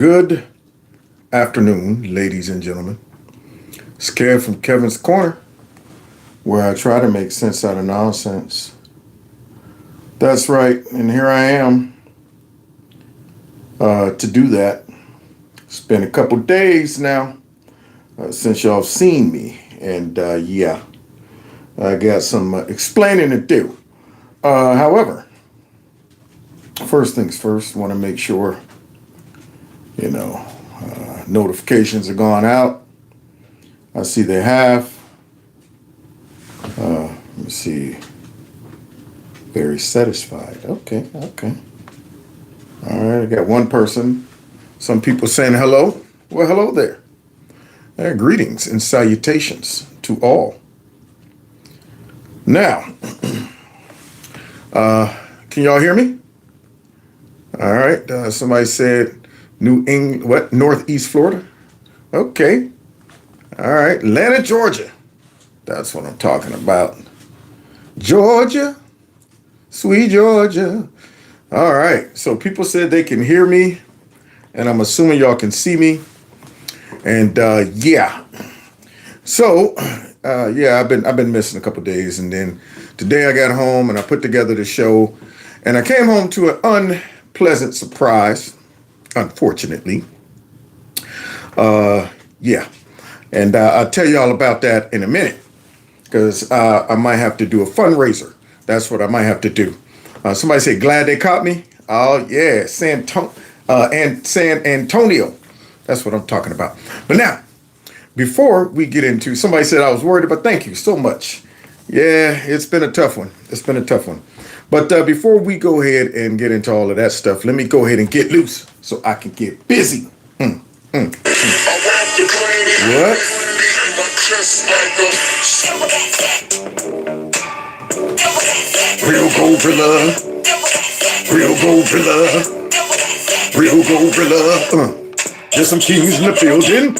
Good afternoon, ladies and gentlemen. It's Kev from Kevin's Corner, where I try to make sense out of nonsense. That's right, and here I am to do that. It's been a couple days now since y'all have seen me, and I got some explaining to do. However, first things first, want to make sure, notifications are gone out. I see they have. Let me see. Very satisfied. Okay. All right, I got one person. Some people saying hello. Well, hello there. Greetings and salutations to all. Now, can y'all hear me? All right. Somebody said New England, what? Northeast Florida? Okay. All right. Atlanta, Georgia. That's what I'm talking about. Georgia. Sweet Georgia. All right. So people said they can hear me, and I'm assuming y'all can see me. And So I've been missing a couple days, and then today I got home and I put together the show, and I came home to an unpleasant surprise, unfortunately. And I'll tell you all about that in a minute, because I might have to do a fundraiser. That's what I might have to do. Somebody say, glad they caught me. Oh, yeah, San Antonio. That's what I'm talking about. But now, before we get into, somebody said I was worried, but thank you so much. Yeah, it's been a tough one. But before we go ahead and get into all of that stuff, let me go ahead and get loose so I can get busy. What? Real gorilla. There's some kings in the building.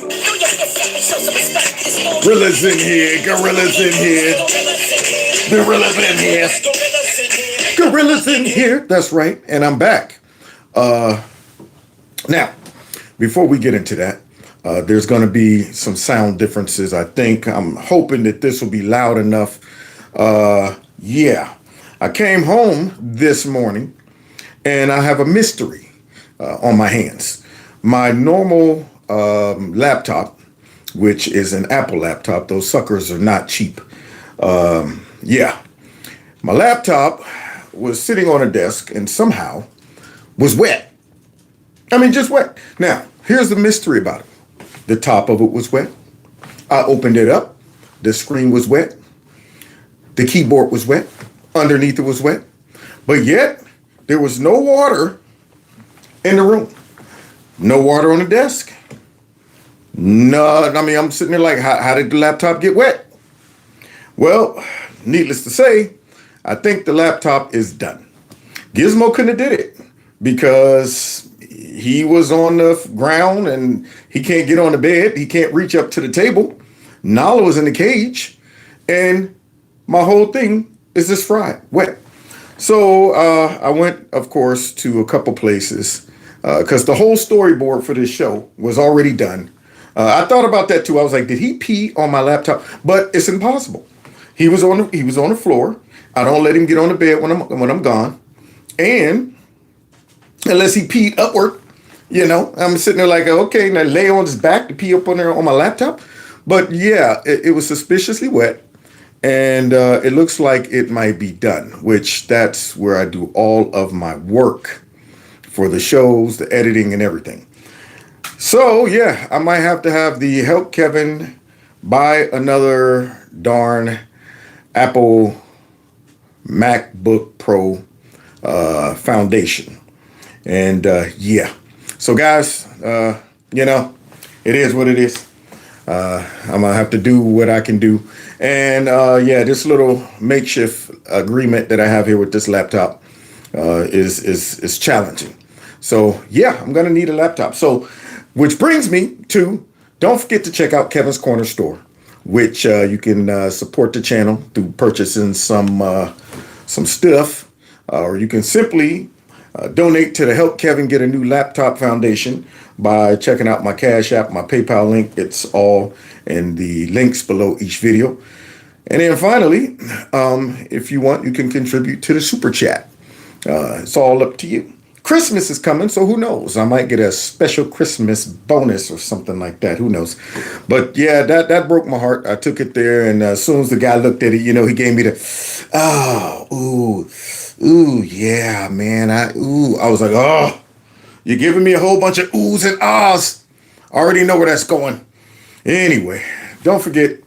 Gorillas in here. Gorillas in here. That's right. And I'm back. Now, before we get into that, there's going to be some sound differences, I think. I'm hoping that this will be loud enough. I came home this morning, and I have a mystery on my hands. My normal laptop, which is an Apple laptop, those suckers are not cheap. My laptop was sitting on a desk and somehow was wet. I mean, just wet. Now, here's the mystery about it. The top of it was wet. I opened it up. The screen was wet. The keyboard was wet. Underneath it was wet. But yet, there was no water in the room. No water on the desk. No, I mean, I'm sitting there like, how did the laptop get wet? Well, needless to say, I think the laptop is done. Gizmo couldn't have did it because he was on the ground and he can't get on the bed. He can't reach up to the table. Nala was in the cage, and my whole thing is just fried, wet. So I went, of course, to a couple places because the whole storyboard for this show was already done. I thought about that too. I was like, did he pee on my laptop? But it's impossible. He was on the floor. I don't let him get on the bed when I'm gone, and unless he peed upward, I'm sitting there like, okay, now lay on his back to pee up on there on my laptop. But yeah, it was suspiciously wet, and it looks like it might be done, which that's where I do all of my work for the shows, the editing, and everything. So yeah, I might have to have the help Kevin buy another darn Apple MacBook Pro foundation. And so guys, it is what it is. I'm gonna have to do what I can do. And this little makeshift agreement that I have here with this laptop is challenging. So yeah, I'm gonna need a laptop. So, which brings me to, don't forget to check out Kevin's Corner Store, which you can support the channel through purchasing some stuff, or you can simply Donate to the Help Kevin Get a New Laptop Foundation by checking out my Cash App, my PayPal link. It's all in the links below each video. And then finally, if you want, you can contribute to the Super Chat. It's all up to you. Christmas is coming, so who knows? I might get a special Christmas bonus or something like that. Who knows? But yeah, that broke my heart. I took it there, and as soon as the guy looked at it, he gave me the, ooh, yeah, man. I was like, oh, you're giving me a whole bunch of oohs and ahs. I already know where that's going. Anyway, don't forget,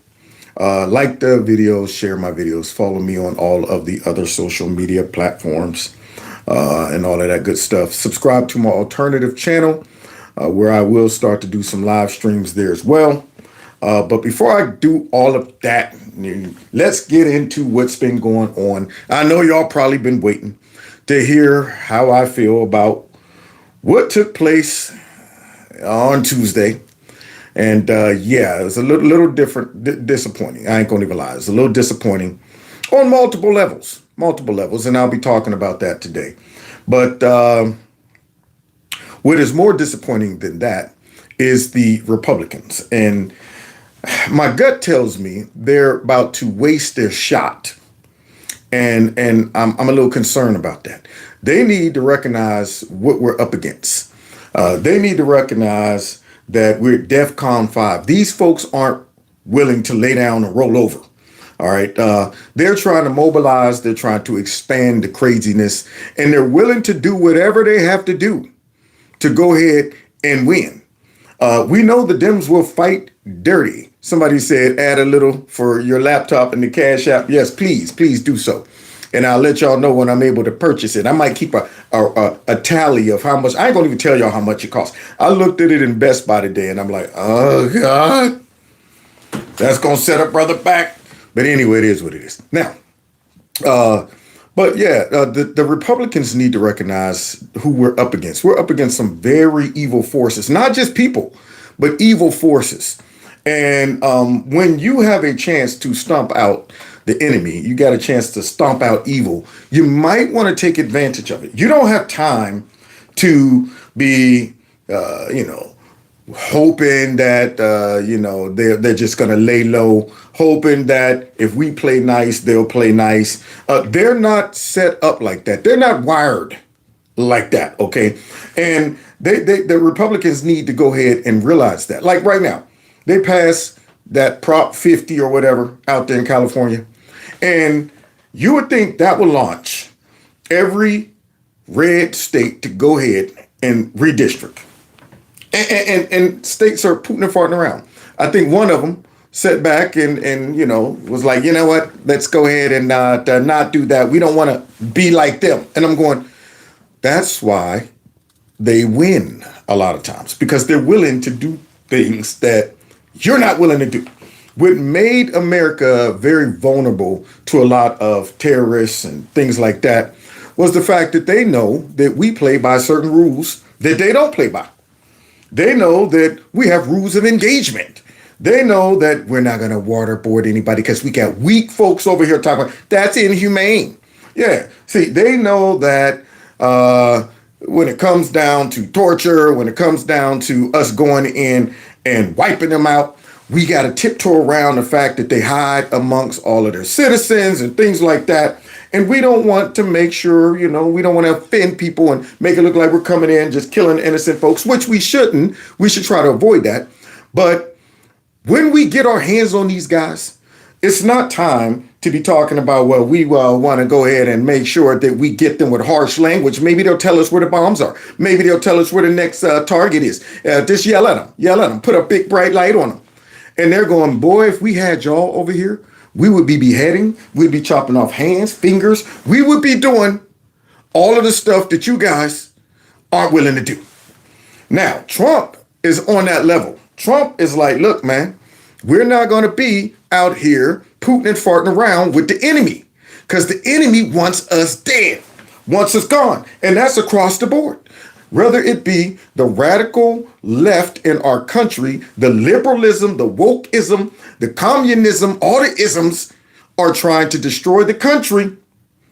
like the videos, share my videos, follow me on all of the other social media platforms. And all of that good stuff. Subscribe to my alternative channel where I will start to do some live streams there as well. But before I do all of that, let's get into what's been going on. I know y'all probably been waiting to hear how I feel about what took place on Tuesday. And yeah, it was a little different, disappointing. I ain't gonna even lie. It's a little disappointing on multiple levels. And I'll be talking about that today. But what is more disappointing than that is the Republicans. And my gut tells me they're about to waste their shot. And I'm a little concerned about that. They need to recognize what we're up against. They need to recognize that we're at DEFCON 5. These folks aren't willing to lay down and roll over. All right. They're trying to mobilize. They're trying to expand the craziness, and they're willing to do whatever they have to do to go ahead and win. We know the Dems will fight dirty. Somebody said add a little for your laptop in the Cash App. Yes, please do so. And I'll let y'all know when I'm able to purchase it. I might keep a tally of how much. I ain't gonna even tell y'all how much it costs. I looked at it in Best Buy today, and I'm like, oh God, that's gonna set a brother back. But anyway, it is what it is. Now, but yeah, the Republicans need to recognize who we're up against. We're up against some very evil forces, not just people, but evil forces. And when you have a chance to stomp out the enemy, you got a chance to stomp out evil, you might want to take advantage of it. You don't have time to be, hoping that, they're just going to lay low, hoping that if we play nice, they'll play nice. They're not set up like that. They're not wired like that. OK, and the Republicans need to go ahead and realize that. Like right now, they passed that Prop 50 or whatever out there in California. And you would think that will launch every red state to go ahead and redistrict. And states are putting and farting around. I think one of them sat back and was like, you know what, let's go ahead and not do that. We don't want to be like them. And I'm going, that's why they win a lot of times, because they're willing to do things that you're not willing to do. What made America very vulnerable to a lot of terrorists and things like that was the fact that they know that we play by certain rules that they don't play by. They know that we have rules of engagement. They know that we're not going to waterboard anybody because we got weak folks over here talking about that's inhumane. Yeah. See, they know that when it comes down to torture, when it comes down to us going in and wiping them out, we got to tiptoe around the fact that they hide amongst all of their citizens and things like that. And we don't want to make sure, we don't want to offend people and make it look like we're coming in just killing innocent folks, which we shouldn't. We should try to avoid that. But when we get our hands on these guys, it's not time to be talking about, well, we want to go ahead and make sure that we get them with harsh language. Maybe they'll tell us where the bombs are. Maybe they'll tell us where the next target is. Just yell at them, put a big bright light on them. And they're going, boy, if we had y'all over here, we would be beheading. We'd be chopping off hands, fingers. We would be doing all of the stuff that you guys aren't willing to do. Now, Trump is on that level. Trump is like, look, man, we're not going to be out here pooting and farting around with the enemy, because the enemy wants us dead, wants us gone. And that's across the board. Whether it be the radical left in our country, the liberalism, the wokeism, the communism, all the isms are trying to destroy the country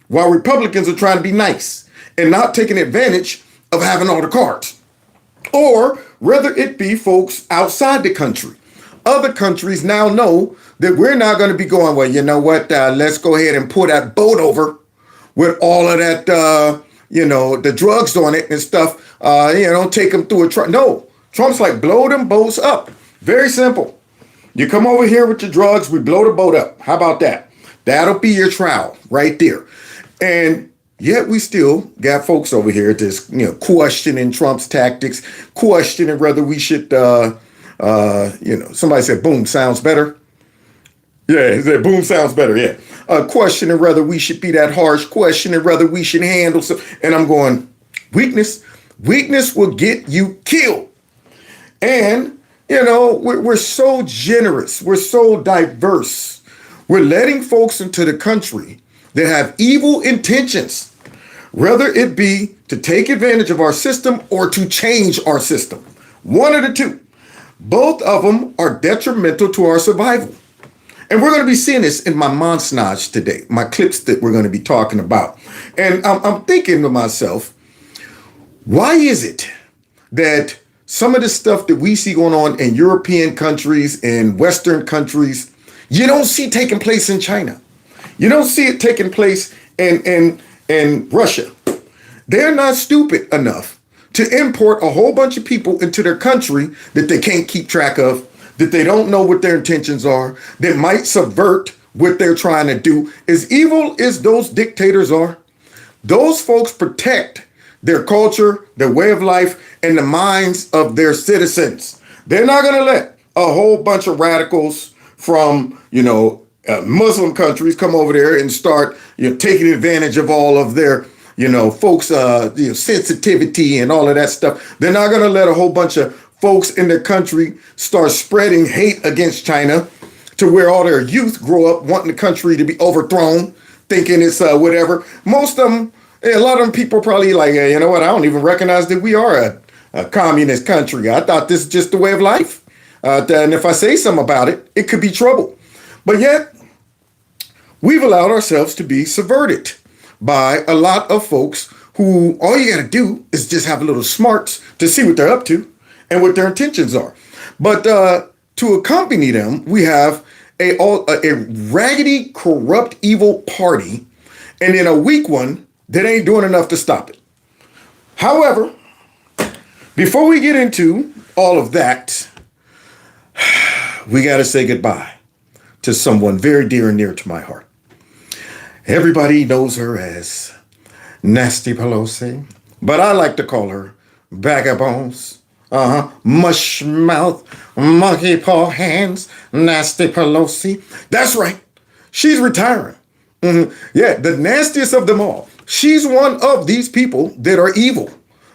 while Republicans are trying to be nice. and not taking advantage of having all the cards. Or whether it be folks outside the country. Other countries now know that we're not going to be going, well, you know what, let's go ahead and pull that boat over with all of that, the drugs on it and stuff, take them through a truck. No, Trump's like, blow them boats up. Very simple. You come over here with your drugs, we blow the boat up. How about that? That'll be your trial right there. And yet we still got folks over here just, questioning Trump's tactics, questioning whether we should, somebody said, boom, sounds better. Yeah, he said, boom, sounds better. Yeah. Questioning whether we should be that harsh, questioning whether we should handle some. And I'm going, weakness will get you killed. And, we're so generous. We're so diverse. We're letting folks into the country that have evil intentions, whether it be to take advantage of our system or to change our system. One of the two. Both of them are detrimental to our survival. And we're going to be seeing this in my montage today, my clips that we're going to be talking about. And I'm thinking to myself, why is it that some of the stuff that we see going on in European countries and Western countries, you don't see taking place in China? You don't see it taking place in Russia. They're not stupid enough to import a whole bunch of people into their country that they can't keep track of, that they don't know what their intentions are, that might subvert what they're trying to do. As evil as those dictators are, those folks protect their culture, their way of life, and the minds of their citizens. They're not going to let a whole bunch of radicals from, Muslim countries come over there and start, taking advantage of all of their, folks, sensitivity and all of that stuff. They're not going to let a whole bunch of folks in their country start spreading hate against China to where all their youth grow up wanting the country to be overthrown, thinking it's whatever. Most of them, a lot of them people probably like, hey, you know what? I don't even recognize that we are a communist country. I thought this is just the way of life. And if I say something about it, it could be trouble. But yet, we've allowed ourselves to be subverted by a lot of folks who all you got to do is just have a little smarts to see what they're up to and what their intentions are. But to accompany them, we have a raggedy, corrupt, evil party, and then a weak one that ain't doing enough to stop it. However, before we get into all of that, we got to say goodbye to someone very dear and near to my heart. Everybody knows her as Nasty Pelosi, but I like to call her Bag of Bones. Mush mouth, monkey paw hands, Nasty Pelosi. That's right. She's retiring. Yeah, the nastiest of them all. She's one of these people that are evil.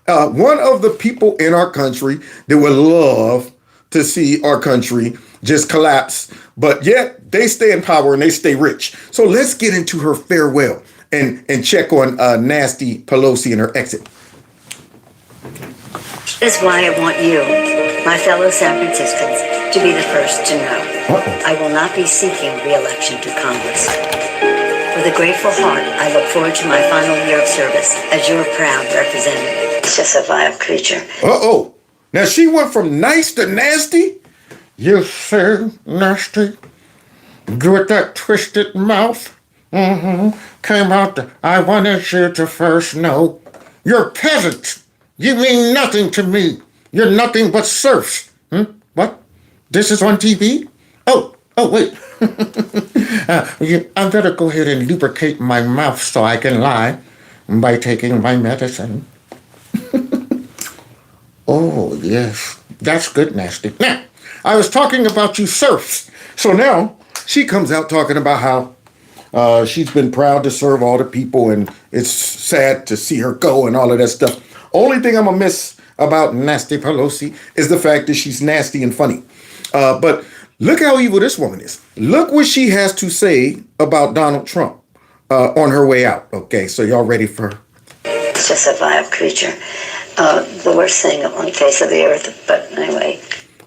One of the people in our country that would love to see our country just collapse, but yet they stay in power and they stay rich. So let's get into her farewell and check on Nasty Pelosi and her exit. That's why I want you, my fellow San Franciscans, to be the first to know. I will not be seeking re-election to Congress. With a grateful heart, I look forward to my final year of service as your proud representative. It's just a vile creature. Now she went from nice to nasty? You say nasty? With that twisted mouth? Came out I wanted you to first know. You're peasants. You mean nothing to me. You're nothing but serfs. What? This is on TV? Oh, wait. I better go ahead and lubricate my mouth so I can lie by taking my medicine. Oh, yes. That's good, Nasty. Now, I was talking about you serfs. So now she comes out talking about how she's been proud to serve all the people and it's sad to see her go and all of that stuff. Only thing I'm going to miss about Nasty Pelosi is the fact that she's nasty and funny. But look how evil this woman is. Look what she has to say about Donald Trump on her way out. Okay, so y'all ready for her? It's just a vile creature. The worst thing on the face of the earth. But anyway.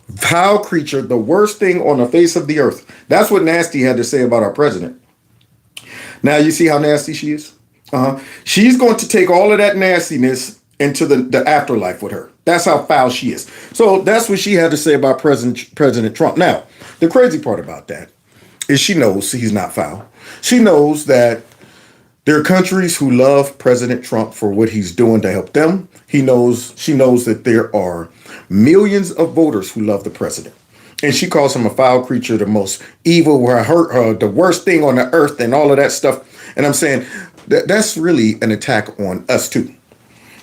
Vile creature, the worst thing on the face of the earth. That's what Nasty had to say about our president. Now you see how nasty she is? She's going to take all of that nastiness into the afterlife with her. That's how foul she is. So that's what she had to say about President Trump. Now, the crazy part about that is she knows he's not foul. She knows that there are countries who love President Trump for what he's doing to help them. She knows that there are millions of voters who love the president. And she calls him a foul creature, the most evil, the worst thing on the earth, and all of that stuff. And I'm saying that's really an attack on us too.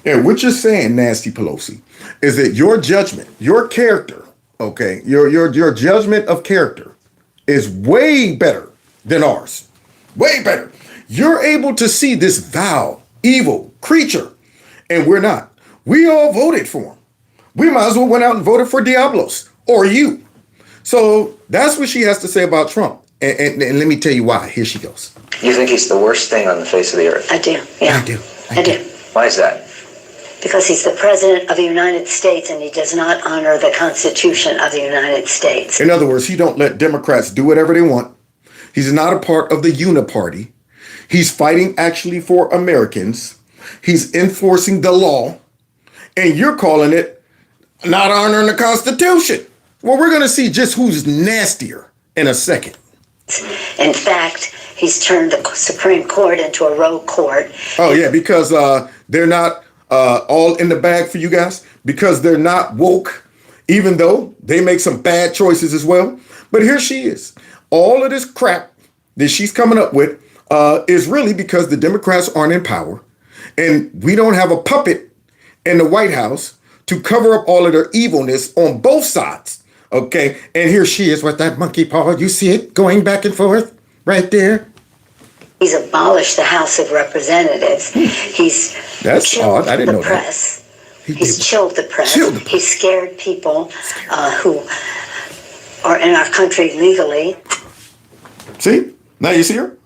And what you're saying, Nasty Pelosi, is that your judgment, your character, okay, your judgment of character is way better than ours. Way better. You're able to see this vile, evil creature, and we're not. We all voted for him. We might as well went out and voted for Diablos or you. So that's what she has to say about Trump. And let me tell you why. Here she goes. You think he's the worst thing on the face of the earth? I do. Yeah. I do. Why is that? Because he's the president of the United States and he does not honor the Constitution of the United States. In other words, he don't let Democrats do whatever they want. He's not a part of the Uniparty. He's fighting actually for Americans. He's enforcing the law. And you're calling it not honoring the Constitution. Well, we're going to see just who's nastier in a second. In fact, he's turned the Supreme Court into a rogue court. Oh, yeah, because they're not all in the bag for you guys, because they're not woke, even though they make some bad choices as well. But here she is. All of this crap that she's coming up with is really because the Democrats aren't in power and we don't have a puppet in the White House to cover up all of their evilness on both sides. Okay. And here she is with that monkey paw. You see it going back and forth right there. He's abolished the House of Representatives. That's odd. I didn't know press. That. He's chilled the press. He's scared people who are in our country legally. See? Now you see her?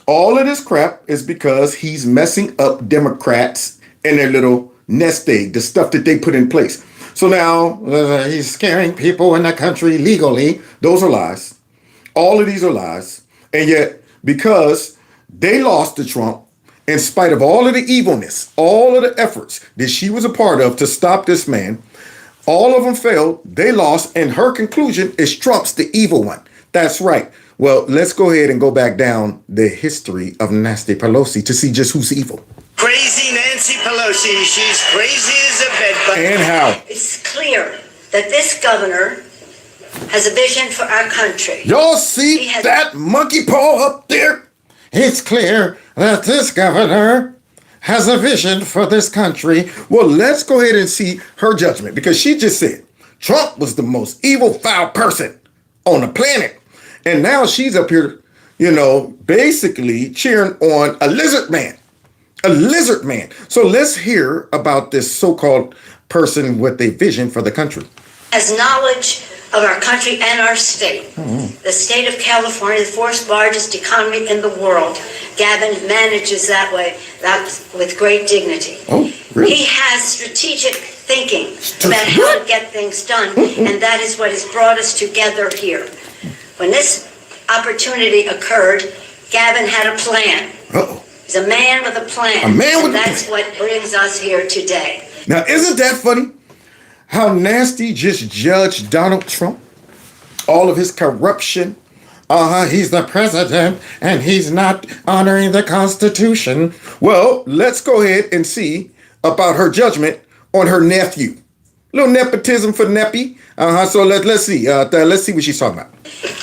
All of this crap is because he's messing up Democrats and their little nest egg, the stuff that they put in place. So now he's scaring people in the country legally. Those are lies. All of these are lies. And yet, because they lost to Trump, in spite of all of the evilness, all of the efforts that she was a part of to stop this man, all of them failed. They lost. And her conclusion is Trump's the evil one. That's right. Well, let's go ahead and go back down the history of Nancy Pelosi to see just who's evil. Crazy Nancy Pelosi. She's crazy as a bedbug. And how? It's clear that this governor has a vision for our country. Y'all see that monkey paw up there? It's clear that this governor has a vision for this country. Well, let's go ahead and see her judgment, because she just said Trump was the most evil, foul person on the planet. And now she's up here, basically cheering on a lizard man. A lizard man. So let's hear about this so-called person with a vision for the country. Has knowledge of our country and our state. The state of California, the fourth largest economy in the world. Gavin manages that way, with great dignity. Oh, really? He has strategic thinking about how to get things done, and that is what has brought us together here. When this opportunity occurred, Gavin had a plan. Uh-oh. He's a man with a plan. A man with a plan. That's what brings us here today. Now, isn't that funny? How nasty just judged Donald Trump? All of his corruption. He's the president and he's not honoring the Constitution. Well, let's go ahead and see about her judgment on her nephew. Little nepotism for Neppy. So let's see. Let's see what she's talking about.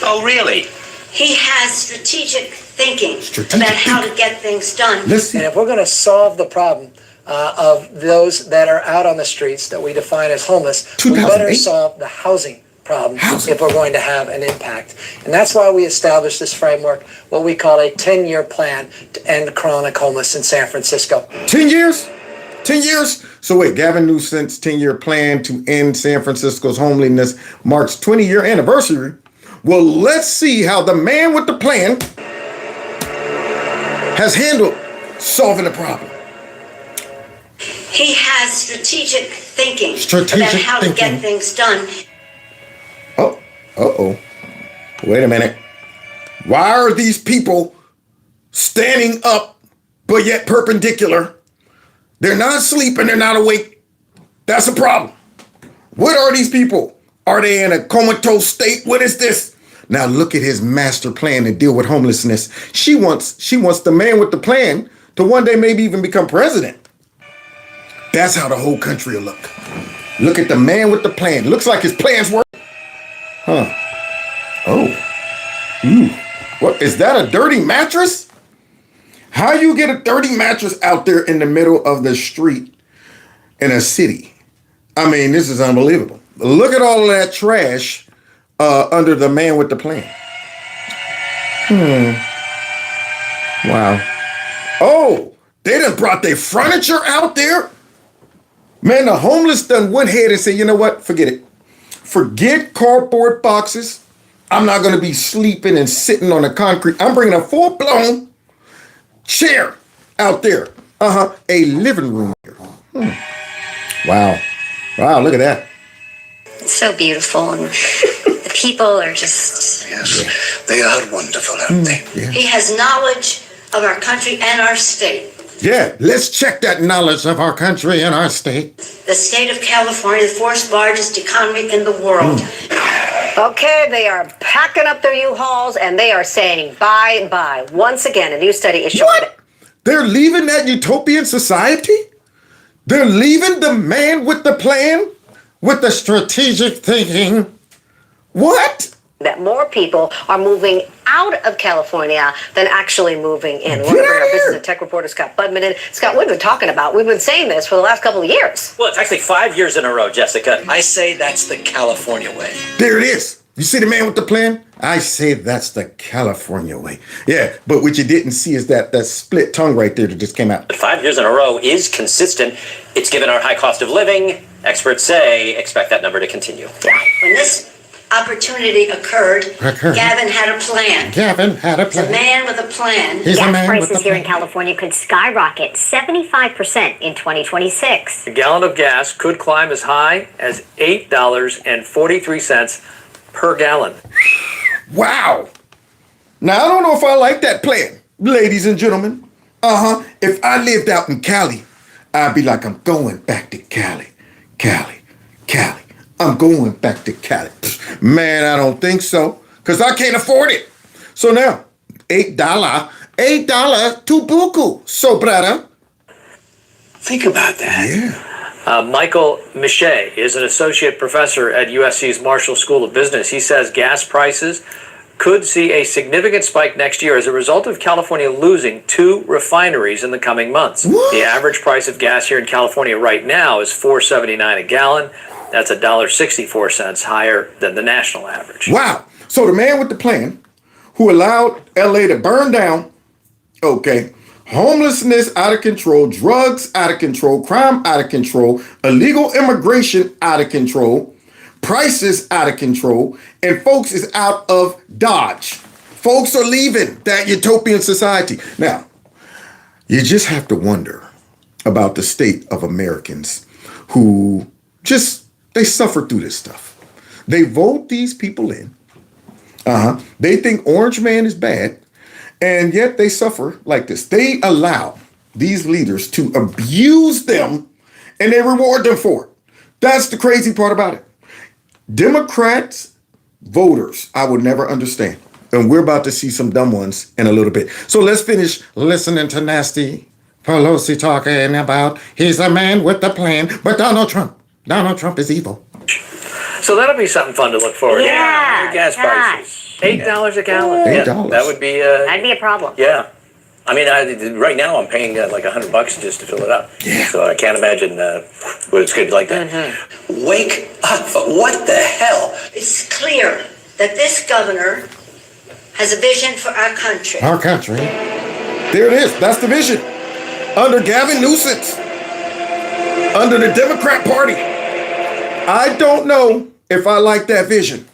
Oh, really? He has strategic thinking about how to get things done. Let's see. And if we're going to solve the problem of those that are out on the streets that we define as homeless, we better solve the housing problem if we're going to have an impact. And that's why we established this framework, what we call a 10-year plan to end chronic homelessness in San Francisco. 10 years? 10 years? So wait, Gavin Newsom's 10-year plan to end San Francisco's homelessness marks 20-year anniversary. Well, let's see how the man with the plan has handled solving the problem. He has strategic thinking about how to get things done. Wait a minute. Why are these people standing up but yet perpendicular. They're not sleeping, they're not awake. That's a problem. What are these people? Are they in a comatose state? What is this? Now look at his master plan to deal with homelessness. She wants the man with the plan to one day maybe even become president. That's how the whole country will look. Look at the man with the plan. Looks like his plans work. Huh. Oh. What, is that a dirty mattress? How you get a dirty mattress out there in the middle of the street in a city? I mean, this is unbelievable. Look at all of that trash under the man with the plan. Wow. Oh, they done brought their furniture out there? Man, the homeless done went ahead and said, you know what? Forget it. Forget cardboard boxes. I'm not going to be sleeping and sitting on the concrete. I'm bringing a full-blown chair out there. A living room here. Wow. Wow, look at that. It's so beautiful, and the people are just... Yes, they are wonderful, aren't they? Yeah. He has knowledge of our country and our state. Yeah, let's check that knowledge of our country and our state. The state of California, the fourth largest economy in the world. Okay, they are packing up their U-Hauls and they are saying bye-bye. Once again, a new study is showing What? They're leaving that utopian society? They're leaving the man with the plan? With the strategic thinking? What? that more people are moving out of California than actually moving in. One of our business and tech reporter, Scott Budman. And Scott, we've been saying this for the last couple of years. Well, it's actually 5 years in a row, Jessica. I say that's the California way. There it is. You see the man with the plan? I say that's the California way. Yeah, but what you didn't see is that split tongue right there that just came out. 5 years in a row is consistent. It's given our high cost of living. Experts say expect that number to continue. When this opportunity occurred, Gavin had a plan. The man with a plan. Gas prices here in California could skyrocket 75% in 2026. A gallon of gas could climb as high as $8.43 per gallon. Wow. Now, I don't know if I like that plan, ladies and gentlemen. If I lived out in Cali, I'd be like, I'm going back to Cali. I'm going back to Cali. Man, I don't think so, because I can't afford it. So now, $8 to buku. So, brother. Think about that. Yeah. Michael Miche is an associate professor at USC's Marshall School of Business. He says gas prices could see a significant spike next year as a result of California losing 2 refineries in the coming months. What? The average price of gas here in California right now is $4.79 a gallon. That's $1.64 higher than the national average. Wow. So the man with the plan who allowed LA to burn down, okay, homelessness out of control, drugs out of control, crime out of control, illegal immigration out of control, prices out of control, and folks is out of Dodge. Folks are leaving that utopian society. Now, you just have to wonder about the state of Americans who they suffer through this stuff. They vote these people in. They think Orange Man is bad, and yet they suffer like this. They allow these leaders to abuse them, and they reward them for it. That's the crazy part about it. Democrats, voters, I would never understand. And we're about to see some dumb ones in a little bit. So let's finish listening to Nasty Pelosi talking about he's a man with a plan, but Donald Trump is evil. So that'll be something fun to look forward to. Yeah, gas prices. $8 a gallon. $8. Yeah, that would be... That'd be a problem. Yeah. I mean, right now I'm paying like $100 just to fill it up. Yeah. So I can't imagine what it's going to be like that. Wake up. What the hell? It's clear that this governor has a vision for our country. Our country. There it is. That's the vision. Under Gavin Newsom. Under the Democrat Party. I don't know if I like that vision.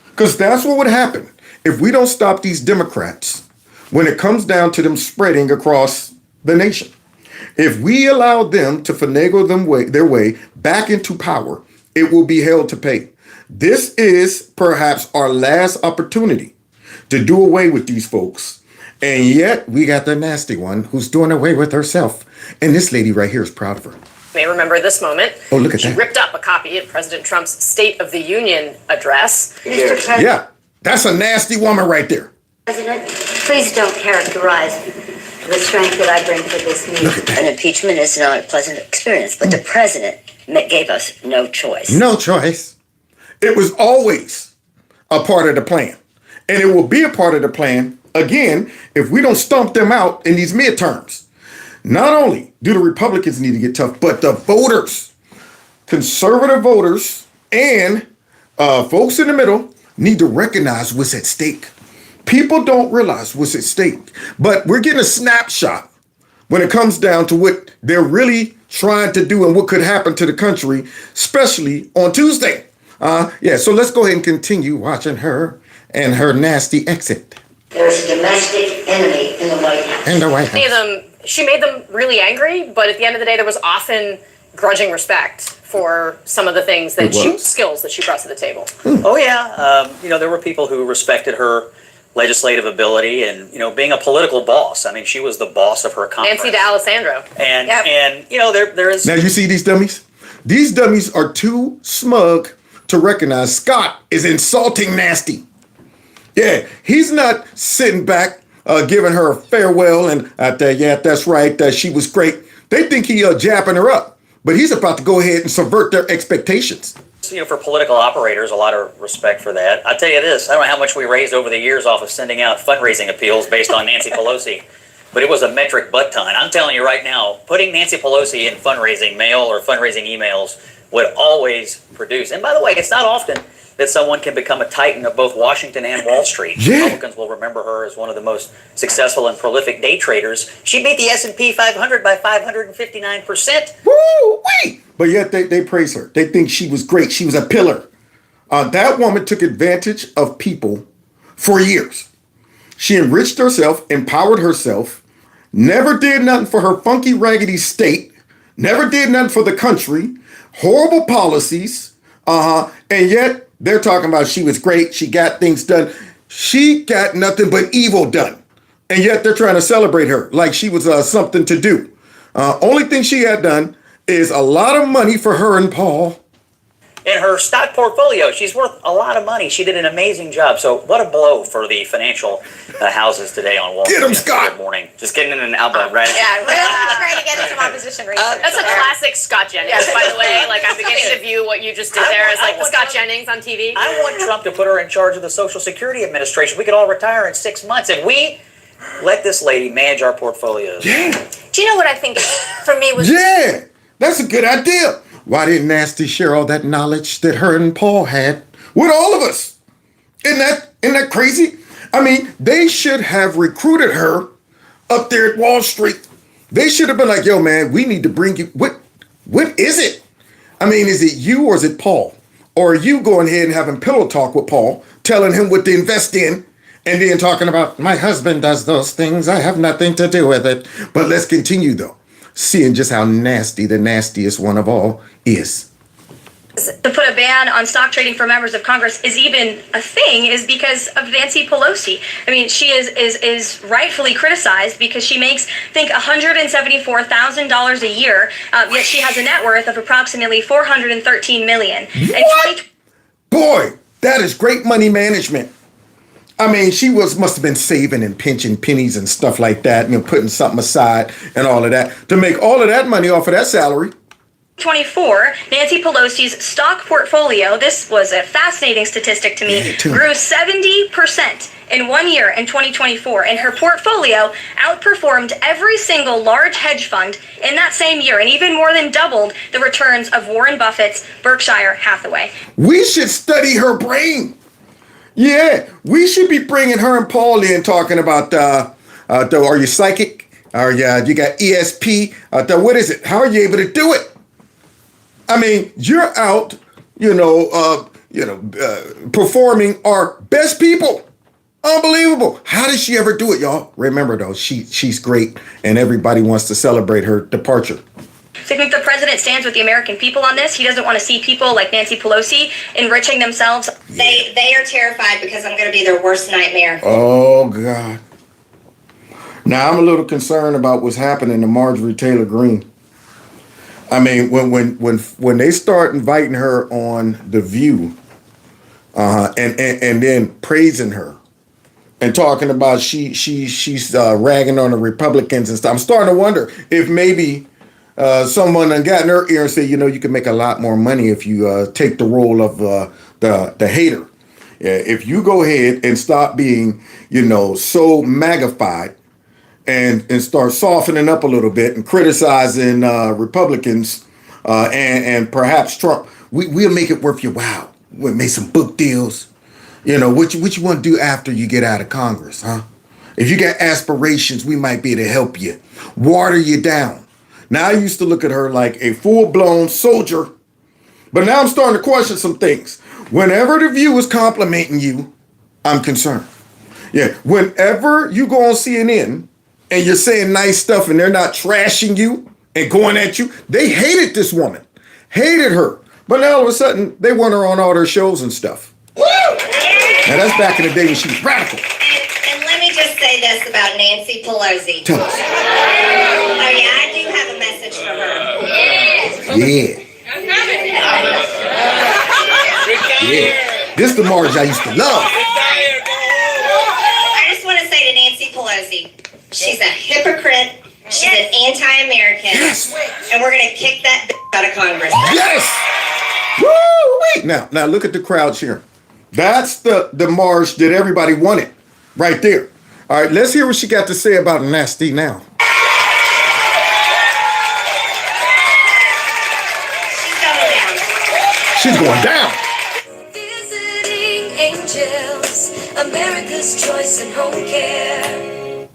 Because that's what would happen if we don't stop these Democrats when it comes down to them spreading across the nation. If we allow them to finagle their way back into power, it will be hell to pay. This is perhaps our last opportunity to do away with these folks And yet we got the nasty one who's doing away with herself. And this lady right here is proud of her. May remember this moment. Oh, look at she that. Ripped up a copy of President Trump's State of the Union address. Mr. President. Yeah, that's a nasty woman right there. President, please don't characterize the strength that I bring to this meeting. An impeachment is not a pleasant experience, but the president gave us no choice. No choice. It was always a part of the plan. And it will be a part of the plan, again, if we don't stomp them out in these midterms. Not only do the Republicans need to get tough, but the voters, conservative voters, and folks in the middle need to recognize what's at stake. People don't realize what's at stake, but we're getting a snapshot when it comes down to what they're really trying to do and what could happen to the country, especially on Tuesday. So let's go ahead and continue watching her and her nasty exit. There's a domestic enemy in the White House. In the White House. She made them really angry, but at the end of the day, there was often grudging respect for some of the things that skills that she brought to the table. Oh yeah, there were people who respected her legislative ability and being a political boss. I mean, she was the boss of her conference. Nancy D'Alessandro. And there is. Now you see these dummies? These dummies are too smug to recognize Scott is insulting nasty. Yeah, he's not sitting back giving her a farewell and that's right, she was great. They think he japping her up, but he's about to go ahead and subvert their expectations. For political operators, a lot of respect for that. I'll tell you this, I don't know how much we raised over the years off of sending out fundraising appeals based on Nancy Pelosi, but it was a metric butt ton. I'm telling you right now, putting Nancy Pelosi in fundraising mail or fundraising emails would always produce. And by the way, it's not often that someone can become a titan of both Washington and Wall Street. Yeah. Republicans will remember her as one of the most successful and prolific day traders. She beat the S&P 500 by 559%. Woo-wee! But yet they praise her. They think she was great. She was a pillar. That woman took advantage of people for years. She enriched herself, empowered herself, never did nothing for her funky, raggedy state, never did nothing for the country, horrible policies, and yet they're talking about she was great, she got things done. She got nothing but evil done. And yet they're trying to celebrate her like she was something to do. Only thing she had done is a lot of money for her and Paul. In her stock portfolio, she's worth a lot of money. She did an amazing job. So what a blow for the financial houses today on Wall Street. Get him, Scott! Good morning. Just getting in an elbow, right? Yeah, really trying to get into some opposition research. That's a classic Scott Jennings, by the way. Like, I'm beginning to view what you just did there as like the Scott Jennings on TV. I want Trump to put her in charge of the Social Security Administration. We could all retire in 6 months. If we let this lady manage our portfolios. Yeah. Do you know what I think for me was... Yeah, that's a good idea. Why didn't Nasty share all that knowledge that her and Paul had with all of us? Isn't that crazy? I mean, they should have recruited her up there at Wall Street. They should have been like, yo, man, we need to bring you. What is it? I mean, is it you or is it Paul? Or are you going ahead and having pillow talk with Paul, telling him what to invest in, and then talking about, my husband does those things, I have nothing to do with it. But let's continue, though, seeing just how nasty the nastiest one of all is. To put a ban on stock trading for members of Congress is even a thing is because of Nancy Pelosi. I mean, she is rightfully criticized because she makes, I think, $174,000 a year, yet she has a net worth of approximately $413 million. What? Boy, that is great money management. I mean, she must have been saving and pinching pennies and stuff like that, putting something aside and all of that to make all of that money off of that salary. 24, Nancy Pelosi's stock portfolio, this was a fascinating statistic to me, grew 70% in 1 year in 2024, and her portfolio outperformed every single large hedge fund in that same year, and even more than doubled the returns of Warren Buffett's Berkshire Hathaway. We should study her brain. Yeah, we should be bringing her and Paul in talking about, are you psychic? Or you got ESP? What is it? How are you able to do it? I mean, you're out, performing our best people. Unbelievable. How did she ever do it, y'all? Remember, though, she's great, and everybody wants to celebrate her departure. So I think the president stands with the American people on this. He doesn't want to see people like Nancy Pelosi enriching themselves. They are terrified because I'm going to be their worst nightmare. Oh, God. Now, I'm a little concerned about what's happening to Marjorie Taylor Greene. I mean, when they start inviting her on The View, and then praising her and talking about she's ragging on the Republicans and stuff, I'm starting to wonder if maybe someone done got in her ear and said, you know, you can make a lot more money if you take the role of the hater. Yeah, if you go ahead and stop being, you know, so magnified and start softening up a little bit and criticizing Republicans and perhaps Trump, we'll make it worth your while. We'll make some book deals. You know, what you want to do after you get out of Congress, huh? If you got aspirations, we might be able to help you, water you down. Now, I used to look at her like a full-blown soldier, but now I'm starting to question some things. Whenever The View is complimenting you, I'm concerned. Yeah, whenever you go on CNN and you're saying nice stuff and they're not trashing you and going at you, they hated this woman, hated her. But now all of a sudden, they want her on all their shows and stuff. Woo! Now, that's back in the day when she was radical. And let me just say this about Nancy Pelosi. Tell us. Oh, yeah, I do have a message for her. Yeah. Yeah. This the Marge I used to love. I just want to say to Nancy Pelosi, she's a hypocrite. She's an anti-American. Yes. And we're going to kick that out of Congress. Yes. Woo-wee. Now look at the crowd cheering. That's the Marge that everybody wanted right there. All right, let's hear what she got to say about nasty now. She's going down. Visiting angels, America's choice in home care.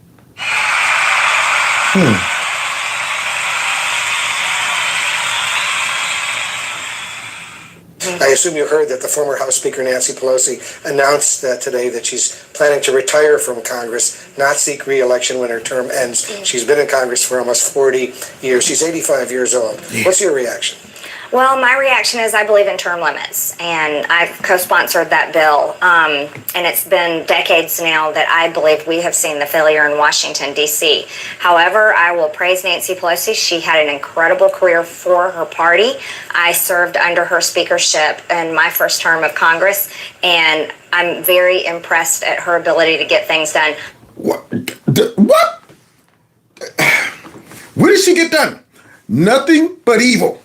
I assume you heard that the former House Speaker Nancy Pelosi announced today that she's planning to retire from Congress, not seek re-election when her term ends. She's been in Congress for almost 40 years. She's 85 years old. What's your reaction? Well, my reaction is I believe in term limits, and I've co-sponsored that bill. And it's been decades now that I believe we have seen the failure in Washington, D.C. However, I will praise Nancy Pelosi. She had an incredible career for her party. I served under her speakership in my first term of Congress, and I'm very impressed at her ability to get things done. What? What did she get done? Nothing but evil.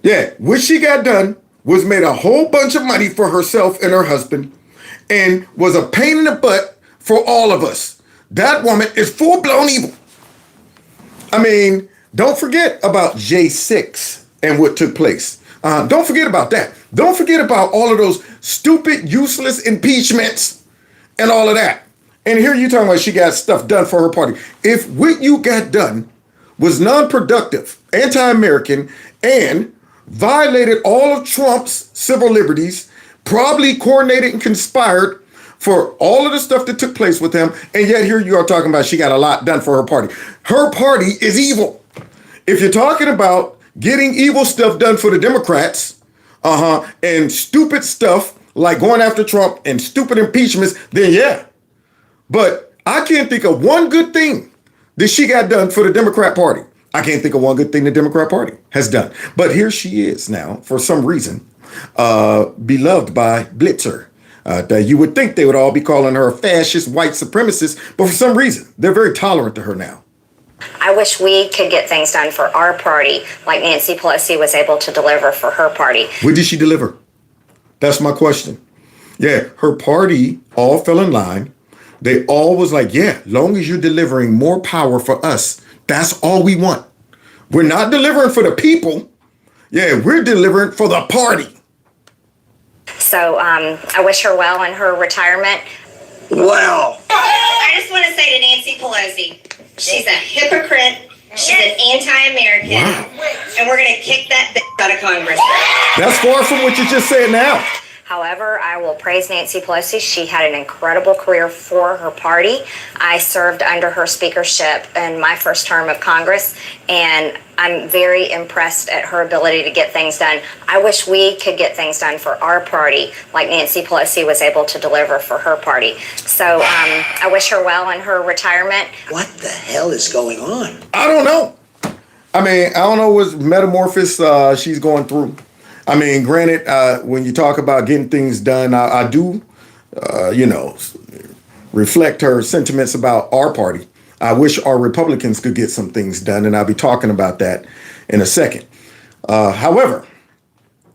Yeah, what she got done was made a whole bunch of money for herself and her husband and was a pain in the butt for all of us. That woman is full-blown evil. I mean, don't forget about J6 and what took place. Don't forget about that. Don't forget about all of those stupid, useless impeachments and all of that. And here you talking about she got stuff done for her party. If what you got done was non-productive, anti-American, and violated all of Trump's civil liberties, probably coordinated and conspired for all of the stuff that took place with him, and yet here you are talking about she got a lot done for her party. Her party is evil. If you're talking about getting evil stuff done for the Democrats, and stupid stuff like going after Trump and stupid impeachments, then yeah. But I can't think of one good thing that she got done for the Democrat Party. I can't think of one good thing the Democrat Party has done. But here she is now, for some reason, beloved by Blitzer. You would think they would all be calling her a fascist, white supremacist, but for some reason, they're very tolerant to her now. I wish we could get things done for our party like Nancy Pelosi was able to deliver for her party. What did she deliver? That's my question. Yeah, her party all fell in line. They all was like, yeah, long as you're delivering more power for us, that's all we want. We're not delivering for the people. Yeah, we're delivering for the party. So I wish her well in her retirement. Wow. I just want to say to Nancy Pelosi, she's a hypocrite. She's an anti-American. Wow. And we're going to kick that out of Congress. That's far from what you just said now. However, I will praise Nancy Pelosi. She had an incredible career for her party. I served under her speakership in my first term of Congress, and I'm very impressed at her ability to get things done. I wish we could get things done for our party like Nancy Pelosi was able to deliver for her party. So I wish her well in her retirement. What the hell is going on? I don't know. I mean, I don't know what metamorphosis she's going through. I mean, granted, when you talk about getting things done, I do, reflect her sentiments about our party. I wish our Republicans could get some things done, and I'll be talking about that in a second. However,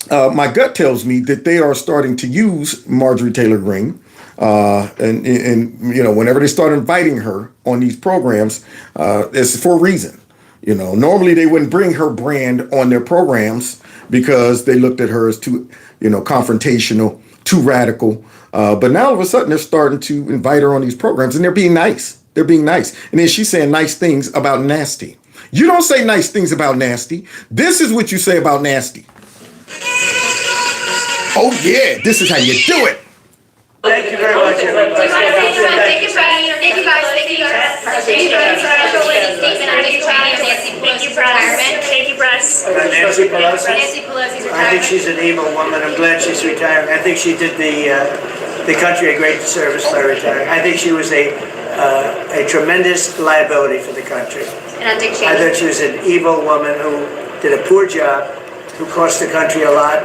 my gut tells me that they are starting to use Marjorie Taylor Greene, and whenever they start inviting her on these programs, it's for a reason. Normally they wouldn't bring her brand on their programs because they looked at her as too, confrontational, too radical. But now all of a sudden they're starting to invite her on these programs, and they're being nice. They're being nice. And then she's saying nice things about nasty. You don't say nice things about nasty. This is what you say about nasty. Oh yeah, this is how you do it. Thank you very much. Thank you guys. Thank you guys. Thank you for retirement. Thank you, Russ. Nancy Pelosi. Nancy Pelosi's retirement. I think she's an evil woman. I'm glad she's retiring. I think she did the country a great service by retiring. I think she was a tremendous liability for the country. And I think I thought she was an evil woman who did a poor job, who cost the country a lot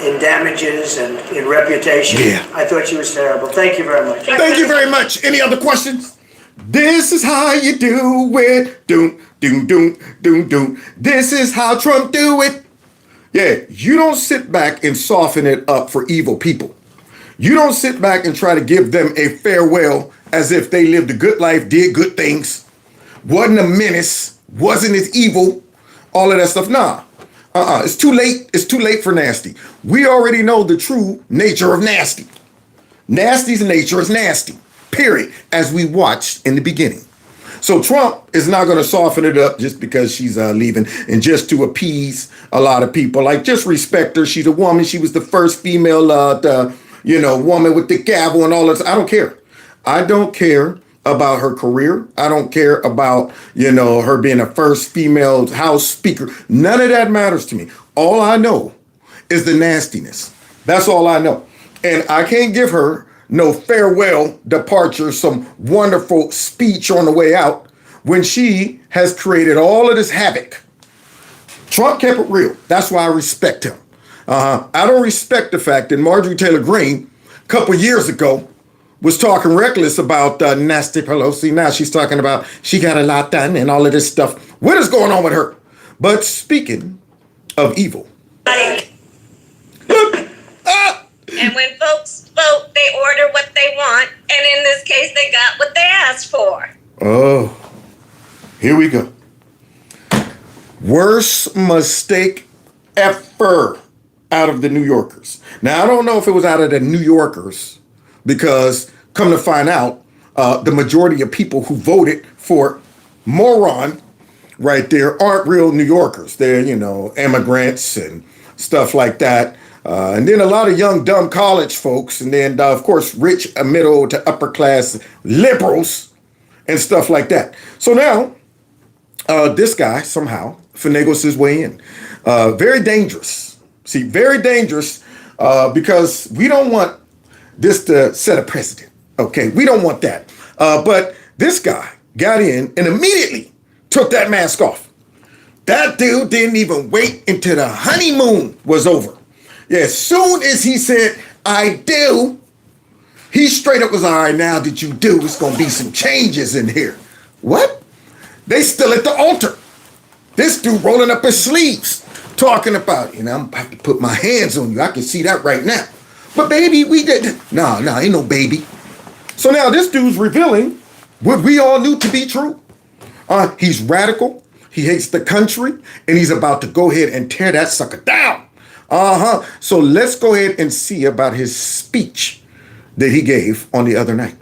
in damages and in reputation. Yeah. I thought she was terrible. Thank you very much. Thank you very much. Any other questions? This is how you do it. Doom, doom, doom, doom, doom. This is how Trump do it. Yeah, you don't sit back and soften it up for evil people. You don't sit back and try to give them a farewell as if they lived a good life, did good things, wasn't a menace, wasn't as evil, all of that stuff. Nah. It's too late. It's too late for nasty. We already know the true nature of nasty. Nasty's nature is nasty, period, as we watched in the beginning. So Trump is not going to soften it up just because she's leaving and just to appease a lot of people. Like, just respect her. She's a woman. She was the first female, woman with the gavel and all this. I don't care. I don't care about her career. I don't care about, her being a first female House Speaker. None of that matters to me. All I know is the nastiness. That's all I know. And I can't give her no farewell departure, some wonderful speech on the way out when she has created all of this havoc. Trump kept it real. That's why I respect him. I don't respect the fact that Marjorie Taylor Greene, a couple years ago, was talking reckless about Nancy Pelosi. Now she's talking about she got a lot done and all of this stuff. What is going on with her? But speaking of evil. And when folks vote, they order what they want. And in this case, they got what they asked for. Oh, here we go. Worst mistake ever out of the New Yorkers. Now, I don't know if it was out of the New Yorkers, because come to find out, the majority of people who voted for moron right there aren't real New Yorkers. They're, immigrants and stuff like that. And then a lot of young, dumb college folks. And then, of course, rich, middle to upper class liberals and stuff like that. So now this guy somehow finagles his way in. Very dangerous. See, very dangerous because we don't want this to set a precedent. Okay, we don't want that. But this guy got in and immediately took that mask off. That dude didn't even wait until the honeymoon was over. Yeah, as soon as he said, I do, he straight up was, all right, now that you do, it's going to be some changes in here. What? They still at the altar. This dude rolling up his sleeves, talking about, I'm about to put my hands on you. I can see that right now. But baby, we did. No, ain't no baby. So now this dude's revealing what we all knew to be true. He's radical. He hates the country. And he's about to go ahead and tear that sucker down. So let's go ahead and see about his speech that he gave on the other night.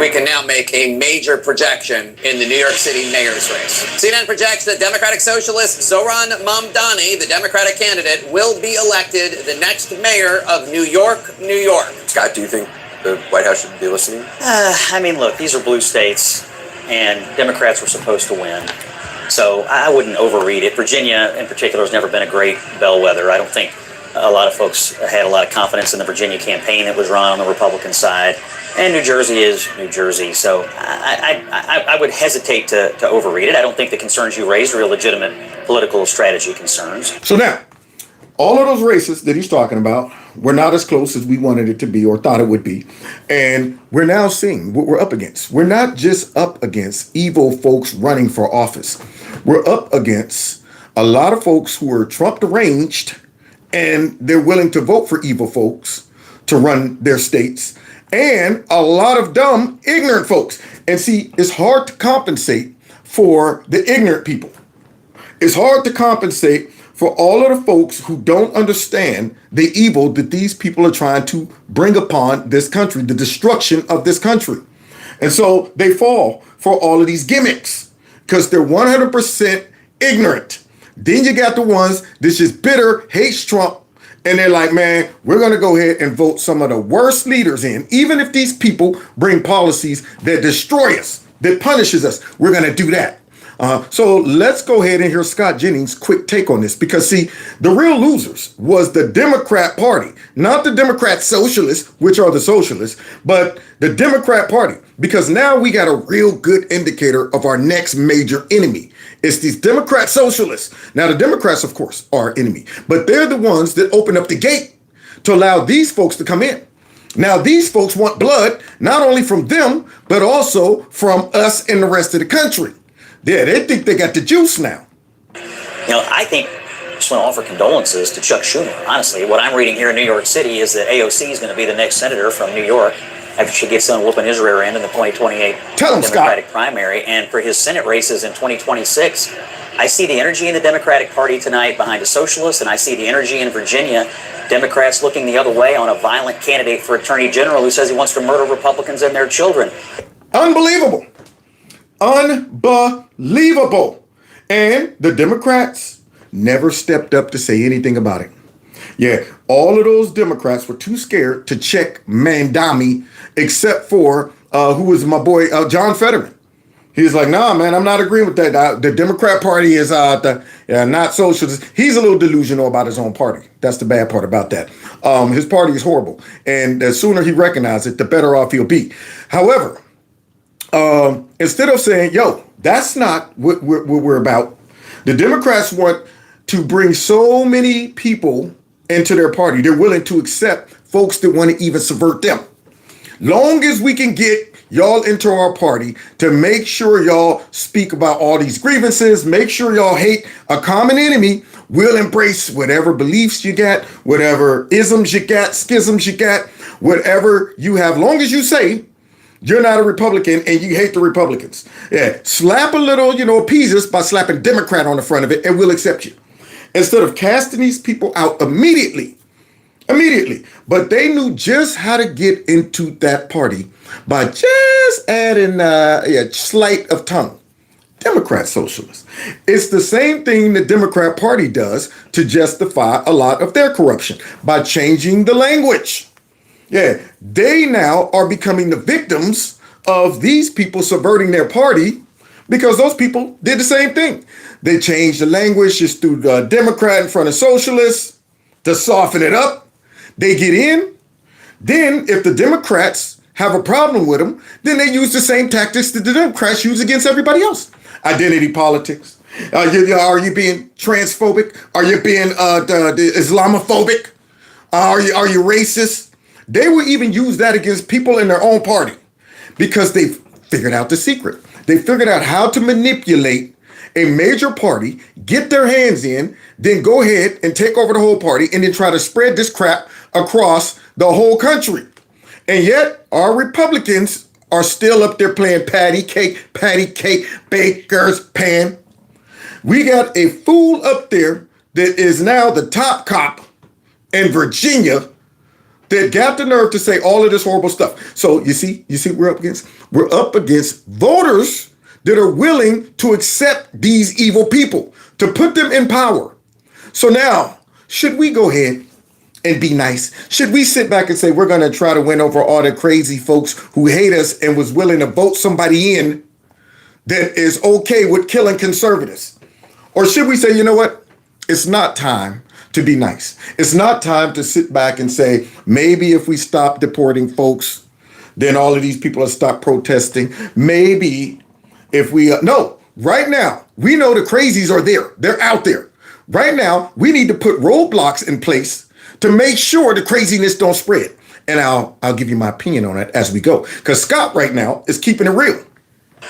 We can now make a major projection in the New York City mayor's race. CNN projects that Democratic Socialist Zoran Mamdani, the Democratic candidate, will be elected the next mayor of New York, New York. Scott, do you think the White House should be listening? I mean, look, these are blue states, and Democrats were supposed to win. So I wouldn't overread it. Virginia, in particular, has never been a great bellwether. I don't think a lot of folks had a lot of confidence in the Virginia campaign that was run on the Republican side. And New Jersey is New Jersey. So I would hesitate to overread it. I don't think the concerns you raised are legitimate political strategy concerns. So now, all of those races that he's talking about were not as close as we wanted it to be or thought it would be. And we're now seeing what we're up against. We're not just up against evil folks running for office. We're up against a lot of folks who are Trump deranged, and they're willing to vote for evil folks to run their states, and a lot of dumb, ignorant folks. And see, it's hard to compensate for the ignorant people. It's hard to compensate for all of the folks who don't understand the evil that these people are trying to bring upon this country, the destruction of this country. And so they fall for all of these gimmicks because they're 100% ignorant. Then you got the ones that's just bitter, hates Trump, and they're like, man, we're going to go ahead and vote some of the worst leaders in, even if these people bring policies that destroy us, that punishes us. We're going to do that. So let's go ahead and hear Scott Jennings' quick take on this, because, see, the real losers was the Democrat Party, not the Democrat Socialists, which are the socialists, but the Democrat Party, because now we got a real good indicator of our next major enemy. It's these Democrat Socialists. Now, the Democrats, of course, are our enemy, but they're the ones that open up the gate to allow these folks to come in. Now, these folks want blood, not only from them, but also from us and the rest of the country. Yeah, they think they got the juice now. You know, I think I just want to offer condolences to Chuck Schumer. Honestly, what I'm reading here in New York City is that AOC is going to be the next senator from New York after she gets done whooping his rear end in the 2028 Democratic primary. And for his Senate races in 2026, I see the energy in the Democratic Party tonight behind a socialist, and I see the energy in Virginia, Democrats looking the other way on a violent candidate for Attorney General who says he wants to murder Republicans and their children. Unbelievable. Unbelievable. And the Democrats never stepped up to say anything about it. Yeah, all of those Democrats were too scared to check Mamdani, except for who was my boy, John Fetterman. He's like, nah, man, I'm not agreeing with that. The Democrat Party is not socialist. He's a little delusional about his own party. That's the bad part about that. His party is horrible. And the sooner he recognizes it, the better off he'll be. However, instead of saying, yo, that's not what we're about, the Democrats want to bring so many people into their party. They're willing to accept folks that want to even subvert them. Long as we can get y'all into our party to make sure y'all speak about all these grievances, make sure y'all hate a common enemy, we'll embrace whatever beliefs you got, whatever isms you got, schisms you got, whatever you have, long as you say you're not a Republican and you hate the Republicans. Yeah, slap a little, appease us by slapping Democrat on the front of it, and we'll accept you. Instead of casting these people out immediately. But they knew just how to get into that party by just adding a slight of tongue. Democrat socialists. It's the same thing the Democrat Party does to justify a lot of their corruption by changing the language. Yeah, they now are becoming the victims of these people subverting their party because those people did the same thing. They changed the language just through the Democrat in front of socialists to soften it up. They get in. Then if the Democrats have a problem with them, then they use the same tactics that the Democrats use against everybody else. Identity politics. Are you being transphobic? Are you being Islamophobic? Are you racist? They will even use that against people in their own party because they figured out the secret. They figured out how to manipulate a major party, get their hands in, then go ahead and take over the whole party and then try to spread this crap across the whole country. And yet our Republicans are still up there playing patty cake, baker's pan. We got a fool up there that is now the top cop in Virginia that got the nerve to say all of this horrible stuff. So you see what we're up against? We're up against voters that are willing to accept these evil people, to put them in power. So now, should we go ahead and be nice? Should we sit back and say we're going to try to win over all the crazy folks who hate us and was willing to vote somebody in that is okay with killing conservatives? Or should we say, you know what? It's not time to be nice. It's not time to sit back and say, maybe if we stop deporting folks, then all of these people will stop protesting. Maybe if we, no, right now, we know the crazies are there. They're out there. Right now, we need to put roadblocks in place to make sure the craziness don't spread. And I'll give you my opinion on it as we go. Because Scott right now is keeping it real.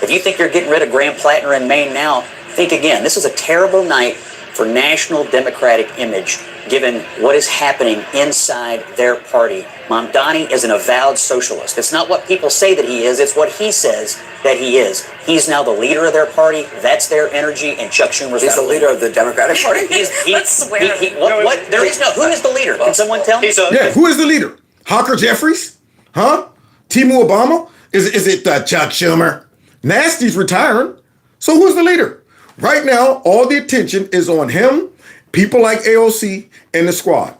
If you think you're getting rid of Graham Plattner in Maine now, think again. This is a terrible night for national Democratic image, given what is happening inside their party. Mamdani is an avowed socialist. It's not what people say that he is, it's what he says that he is. He's now the leader of their party. That's their energy, and Chuck Schumer's He's the leader of the Democratic Party? Let's swear. What? There is no. Who is the leader? Can someone tell me? Yeah, who is the leader? Hawker Jeffries? Huh? Timu Obama? Is it Chuck Schumer? Nasty's retiring. So who's the leader? Right now, all the attention is on him, people like AOC, and the squad.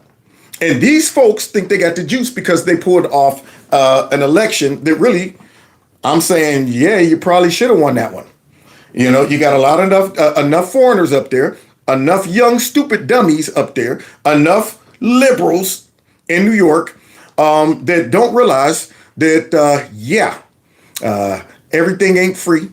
And these folks think they got the juice because they pulled off an election that really, I'm saying, yeah, you probably should have won that one. You know, you got a lot of enough foreigners up there, enough young, stupid dummies up there, enough liberals in New York that don't realize that, everything ain't free.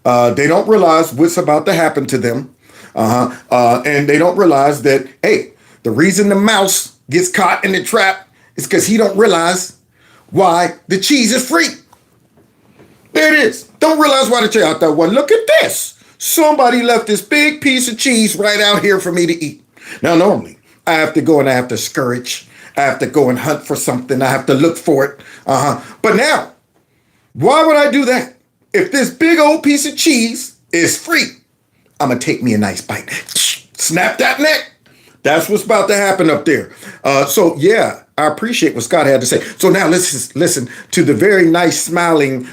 They don't realize what's about to happen to them. And they don't realize that, hey, the reason the mouse gets caught in the trap is because he don't realize why the cheese is free. There it is. Don't realize why the cheese. I thought, well, look at this. Somebody left this big piece of cheese right out here for me to eat. Now, normally, I have to go and I have to scurge. I have to go and hunt for something. I have to look for it. But now, why would I do that? If this big old piece of cheese is free, I'm going to take me a nice bite. Snap that neck. That's what's about to happen up there. So, yeah, I appreciate what Scott had to say. So now let's listen to the very nice smiling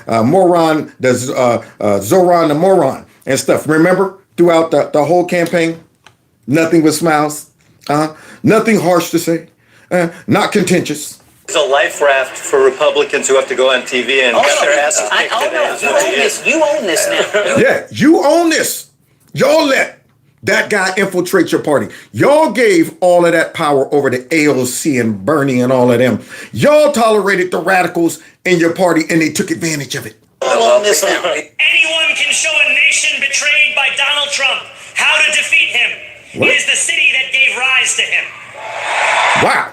moron, Zoran the moron and stuff. Remember, throughout the whole campaign, nothing but smiles. Nothing harsh to say. Not contentious. It's a life raft for Republicans who have to go on TV and get their asses kicked. You own this now. Yeah, you own this. Y'all let that guy infiltrate your party. Y'all gave all of that power over to AOC and Bernie and all of them. Y'all tolerated the radicals in your party and they took advantage of it. I own this now. Anyone can show a nation betrayed by Donald Trump how to defeat him. What? It is the city that gave rise to him. Wow.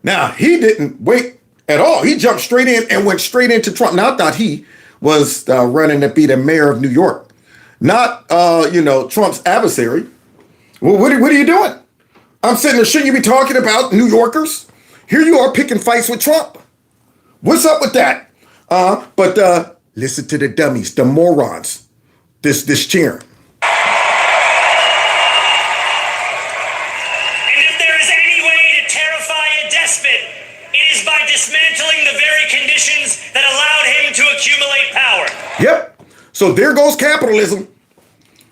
Now, he didn't wait at all. He jumped straight in and went straight into Trump. Now, I thought he was running to be the mayor of New York, not, Trump's adversary. Well, what are you doing? I'm sitting there, shouldn't you be talking about New Yorkers? Here you are picking fights with Trump. What's up with that? But listen to the dummies, the morons, this cheering. Dismantling the very conditions that allowed him to accumulate power. Yep. So there goes capitalism.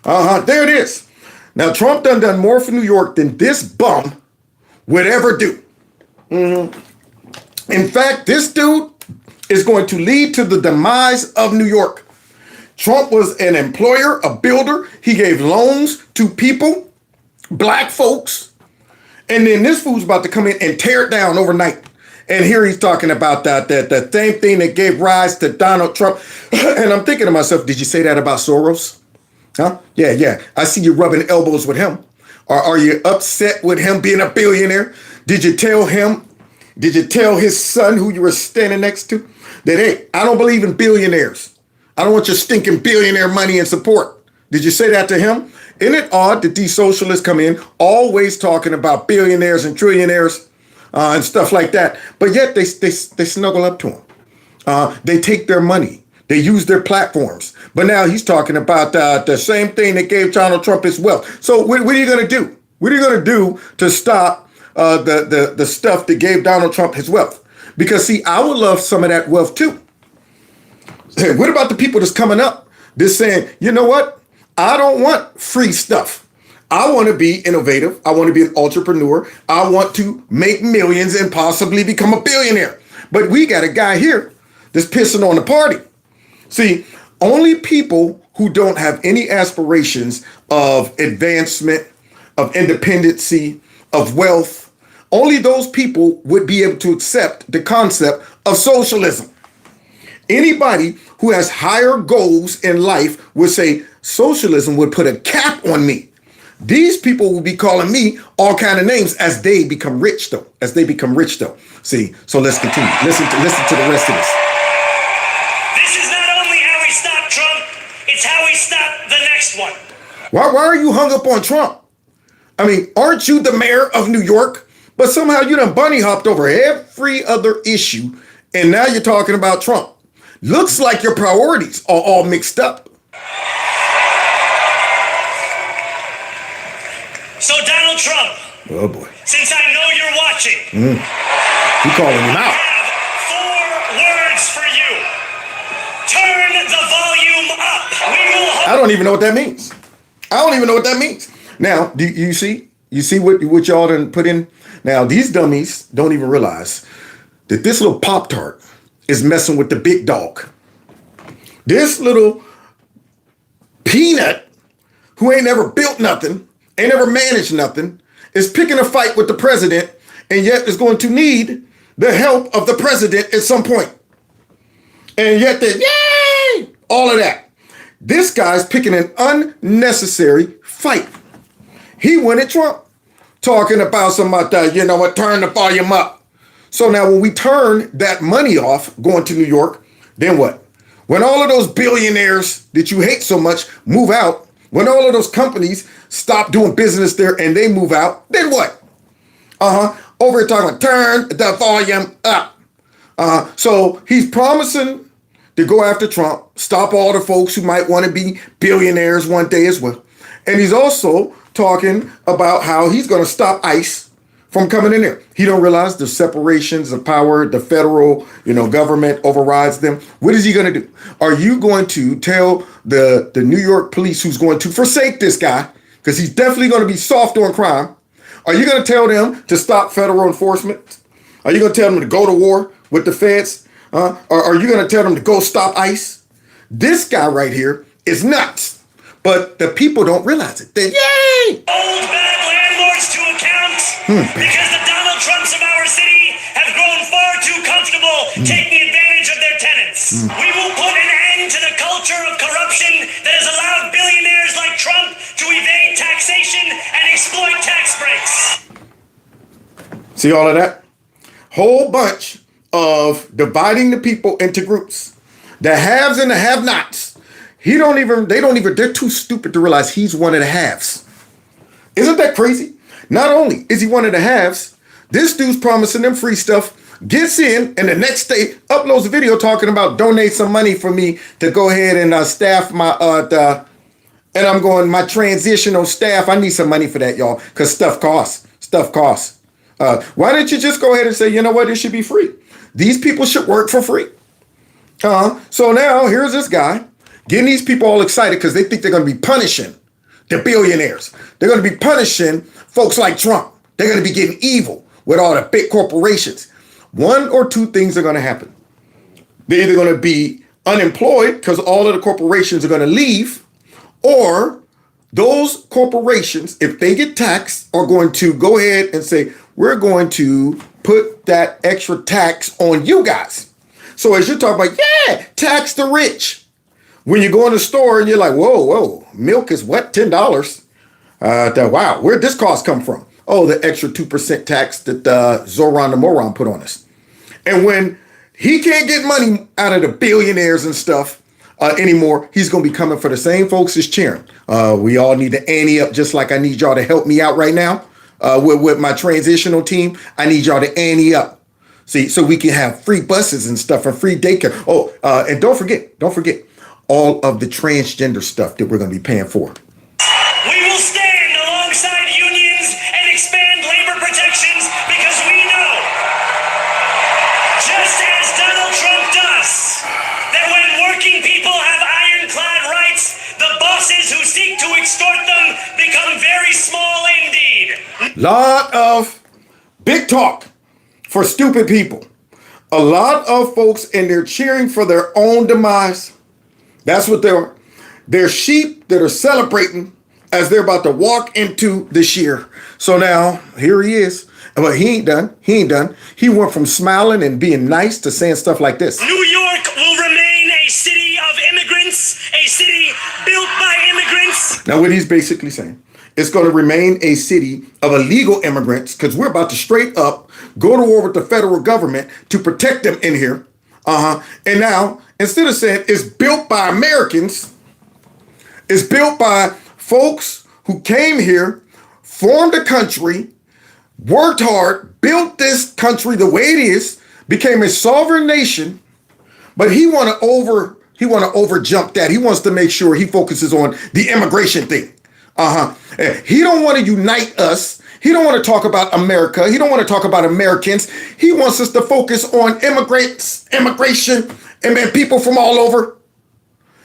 There it is. Now, Trump done more for New York than this bum would ever do. In fact, this dude is going to lead to the demise of New York. Trump was an employer, a builder. He gave loans to people, black folks. And then this fool's about to come in and tear it down overnight. And here he's talking about that same thing that gave rise to Donald Trump. And I'm thinking to myself, did you say that about Soros? Huh? Yeah. I see you rubbing elbows with him. Or are you upset with him being a billionaire? Did you tell his son who you were standing next to that, hey, I don't believe in billionaires. I don't want your stinking billionaire money and support. Did you say that to him? Isn't it odd that these socialists come in always talking about billionaires and trillionaires? And stuff like that. But yet they snuggle up to him. They take their money. They use their platforms. But now he's talking about the same thing that gave Donald Trump his wealth. So what are you going to do? What are you going to do to stop the stuff that gave Donald Trump his wealth. Because see, I would love some of that wealth too. Hey, what about the people that's coming up that's saying, you know what? I don't want free stuff. I want to be innovative. I want to be an entrepreneur. I want to make millions and possibly become a billionaire. But we got a guy here that's pissing on the party. See, only people who don't have any aspirations of advancement, of independency, of wealth, only those people would be able to accept the concept of socialism. Anybody who has higher goals in life would say socialism would put a cap on me. These people will be calling me all kind of names as they become rich, though. See, so let's continue. Listen to the rest of this. This is not only how we stop Trump, it's how we stop the next one. Why are you hung up on Trump? I mean, aren't you the mayor of New York? But somehow you done bunny hopped over every other issue, and now you're talking about Trump. Looks like your priorities are all mixed up. So Donald Trump. Oh boy. Since I know you're watching. You calling him out. I have 4 words for you. Turn the volume up. We will. I don't even know what that means. Now, do you see? You see what y'all done put in? Now, these dummies don't even realize that this little Pop-Tart is messing with the big dog. This little peanut who ain't never built nothing, ain't never managed nothing, is picking a fight with the president, and yet is going to need the help of the president at some point. And yet yay! All of that. This guy's picking an unnecessary fight. He went at Trump, talking about you know what, turn the volume up. So now when we turn that money off going to New York, then what? When all of those billionaires that you hate so much move out, when all of those companies stop doing business there and they move out, then what? Over here talking about turn the volume up. So he's promising to go after Trump, stop all the folks who might want to be billionaires one day as well. And he's also talking about how he's going to stop ICE from coming in there. He don't realize the separations of power, the federal, government overrides them. What is he going to do? Are you going to tell the New York police who's going to forsake this guy, because he's definitely going to be soft on crime? Are you going to tell them to stop federal enforcement? Are you going to tell them to go to war with the feds? Or are you going to tell them to go stop ICE? This guy right here is nuts. But the people don't realize it. Yay! Hold bad landlords to account because the Donald Trumps of our city have grown far too comfortable taking advantage of their tenants. We will put an end to the culture of corruption that has allowed billionaires like Trump to evade taxation and exploit tax breaks. See all of that? Whole bunch of dividing the people into groups. The haves and the have-nots. They're too stupid to realize he's one of the haves. Isn't that crazy? Not only is he one of the haves, this dude's promising them free stuff, gets in, and the next day uploads a video talking about donate some money for me to go ahead and staff my, my transitional staff. I need some money for that, y'all, because stuff costs. Why didn't you just go ahead and say, you know what, it should be free? These people should work for free. So now here's this guy getting these people all excited because they think they're going to be punishing the billionaires. They're going to be punishing folks like Trump. They're going to be getting evil with all the big corporations. One or two things are going to happen. They're either going to be unemployed because all of the corporations are going to leave, or those corporations, if they get taxed, are going to go ahead and say, we're going to put that extra tax on you guys. So as you're talking about, tax the rich. When you go in the store and you're like, whoa, milk is what, $10? Wow, where'd this cost come from? Oh, the extra 2% tax that Zoran the moron put on us. And when he can't get money out of the billionaires and stuff anymore, he's going to be coming for the same folks as cheering. We all need to ante up, just like I need y'all to help me out right now with my transitional team. I need y'all to ante up. See, so we can have free buses and stuff and free daycare. Oh, and don't forget, all of the transgender stuff that we're going to be paying for. We will stand alongside unions and expand labor protections forces who seek to extort them become very small indeed. Lot of big talk for stupid people. A lot of folks, and they're cheering for their own demise. That's what they are. They're sheep that are celebrating as they're about to walk into the shear. So now, here he is. But he ain't done. He ain't done. He went from smiling and being nice to saying stuff like this. New York will remain a city of immigrants, a city built by immigrants. Now, what he's basically saying, it's going to remain a city of illegal immigrants because we're about to straight up go to war with the federal government to protect them in here. And now, instead of saying it's built by Americans, it's built by folks who came here, formed a country, worked hard, built this country the way it is, became a sovereign nation, but he want to over jump that. He wants to make sure he focuses on the immigration thing. He don't want to unite us. He don't want to talk about America. He don't want to talk about Americans. He wants us to focus on immigration, and then people from all over.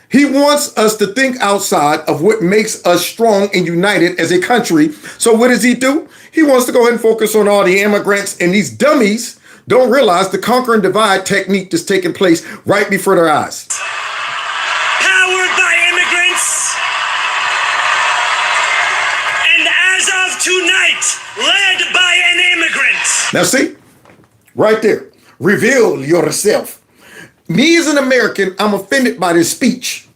He wants us to think outside of what makes us strong and united as a country. So what does he do? He wants to go ahead and focus on all the immigrants, and these dummies don't realize the conquer and divide technique that's taking place right before their eyes. Powered by immigrants, and as of tonight, led by an immigrant. Now see, right there, reveal yourself. Me as an American, I'm offended by this speech.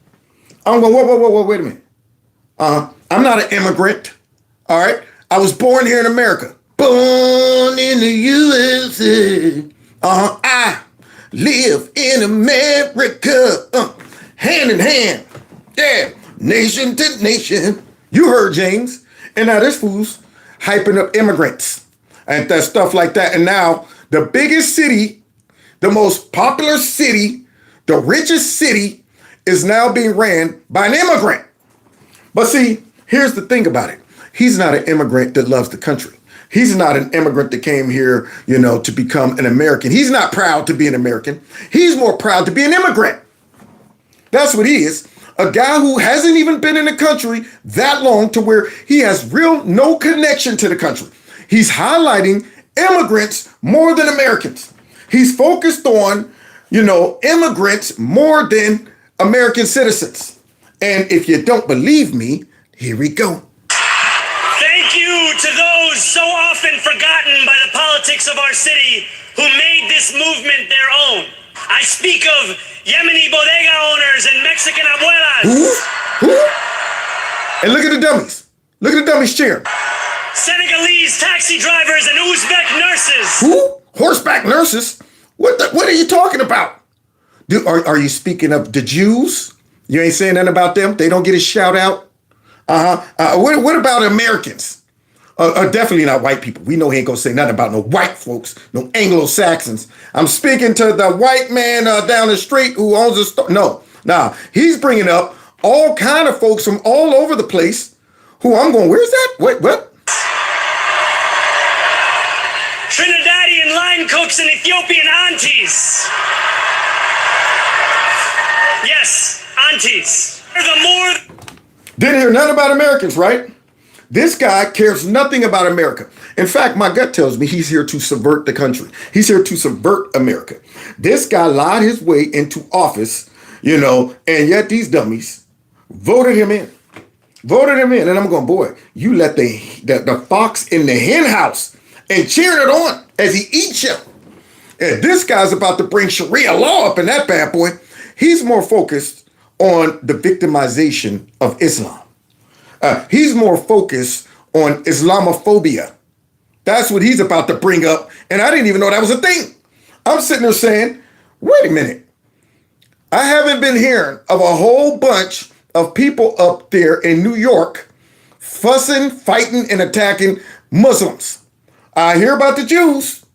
I'm going, whoa, wait a minute. I'm not an immigrant, all right? I was born here in America. Born in the USA. I live in America. Hand in hand. Yeah, nation to nation. You heard James. And now this fool's hyping up immigrants and that stuff like that. And now the biggest city, the most popular city, the richest city is now being ran by an immigrant. But see, here's the thing about it. He's not an immigrant that loves the country. He's not an immigrant that came here, to become an American. He's not proud to be an American. He's more proud to be an immigrant. That's what he is. A guy who hasn't even been in the country that long to where he has no connection to the country. He's highlighting immigrants more than Americans. He's focused on, immigrants more than American citizens. And if you don't believe me, here we go. Thank you to those so often forgotten by the politics of our city who made this movement their own. I speak of Yemeni bodega owners and Mexican abuelas. Who? And look at the dummies. Look at the dummies cheering. Senegalese taxi drivers and Uzbek nurses. Who? Horseback nurses? What are you talking about? Are you speaking of the Jews? You ain't saying nothing about them? They don't get a shout out? What about Americans? Definitely not white people. We know he ain't gonna say nothing about no white folks, no Anglo-Saxons. I'm speaking to the white man down the street who owns a store. No, he's bringing up all kind of folks from all over the place who I'm going, where's that? What? Trinidadian line cooks and Ethiopian aunties. Yes, aunties. Didn't hear nothing about Americans, right? This guy cares nothing about America. In fact, my gut tells me he's here to subvert the country. He's here to subvert America. This guy lied his way into office, and yet these dummies voted him in. And I'm going, boy, you let the fox in the hen house and cheering it on as he eats you. And this guy's about to bring Sharia law up in that bad boy. He's more focused on the victimization of Islam. He's more focused on Islamophobia. That's what he's about to bring up. And I didn't even know that was a thing. I'm sitting there saying, wait a minute. I haven't been hearing of a whole bunch of people up there in New York fussing, fighting, and attacking Muslims. I hear about the Jews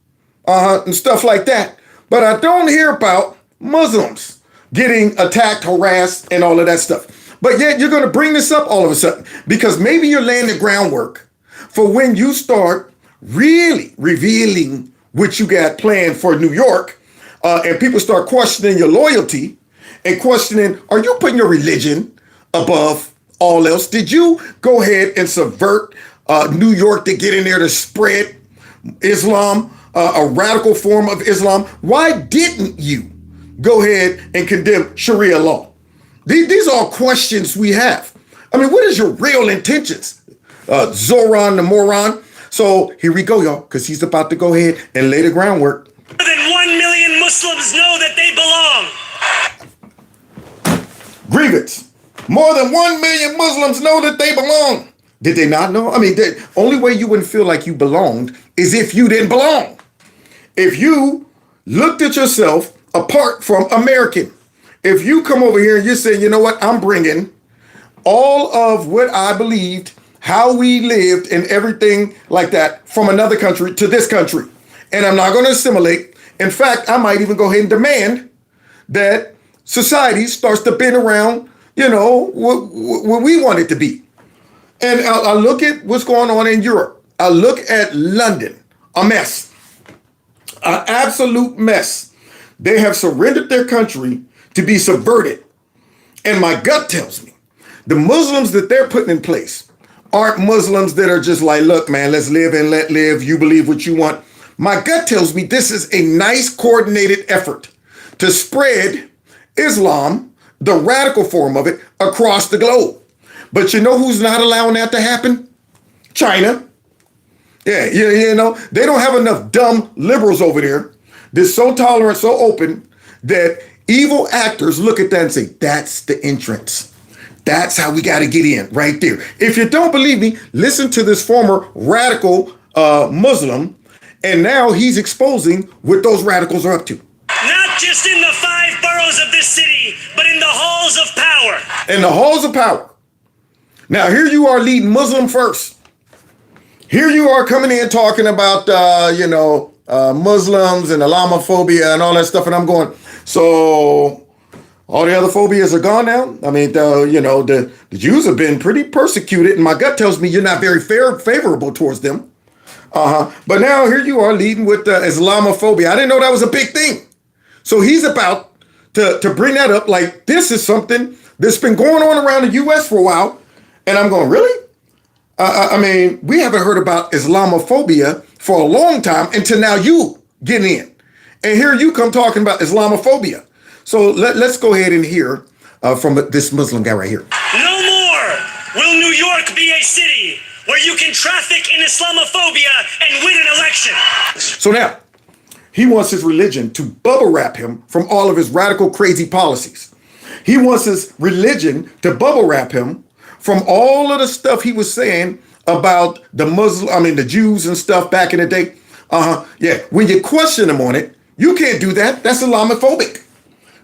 and stuff like that. But I don't hear about Muslims getting attacked, harassed, and all of that stuff. But yet you're going to bring this up all of a sudden because maybe you're laying the groundwork for when you start really revealing what you got planned for New York and people start questioning your loyalty and questioning, are you putting your religion above all else? Did you go ahead and subvert New York to get in there to spread Islam, a radical form of Islam? Why didn't you go ahead and condemn Sharia law? These are all questions we have. I mean, what is your real intentions? Zoran the moron. So here we go, y'all, because he's about to go ahead and lay the groundwork. More than 1 million Muslims know that they belong. Grievance. More than 1 million Muslims know that they belong. Did they not know? I mean, the only way you wouldn't feel like you belonged is if you didn't belong. If you looked at yourself apart from American. If you come over here and you're saying, you know what, I'm bringing all of what I believed, how we lived and everything like that from another country to this country. And I'm not going to assimilate. In fact, I might even go ahead and demand that society starts to bend around, you know, what we want it to be. And I look at what's going on in Europe. I look at London, a mess, an absolute mess. They have surrendered their country to be subverted. And my gut tells me the Muslims that they're putting in place aren't Muslims that are just like, look, man, let's live and let live. You believe what you want. My gut tells me this is a nice coordinated effort to spread Islam, the radical form of it, across the globe. But you know who's not allowing that to happen? China. Yeah, you know, they don't have enough dumb liberals over there that's so tolerant, so open that evil actors look at that and say, that's the entrance. That's how we got to get in right there. If you don't believe me, listen to this former radical Muslim, and now he's exposing what those radicals are up to. Not just in the 5 boroughs of this city, but in the halls of power. In the halls of power. Now, here you are leading Muslim first. Here you are coming in talking about, Muslims and Islamophobia and all that stuff. And I'm going, so all the other phobias are gone now? I mean, the Jews have been pretty persecuted. And my gut tells me you're not very favorable towards them. But now here you are leading with Islamophobia. I didn't know that was a big thing. So he's about to bring that up like this is something that's been going on around the U.S. for a while. And I'm going, really? I mean, we haven't heard about Islamophobia for a long time until now you getting in. And here you come talking about Islamophobia. So let's go ahead and hear from this Muslim guy right here. No more will New York be a city where you can traffic in Islamophobia and win an election. So now, he wants his religion to bubble wrap him from all of his radical, crazy policies. He wants his religion to bubble wrap him from all of the stuff he was saying about the Jews and stuff back in the day. Yeah, when you question him on it, you can't do that. That's Islamophobic.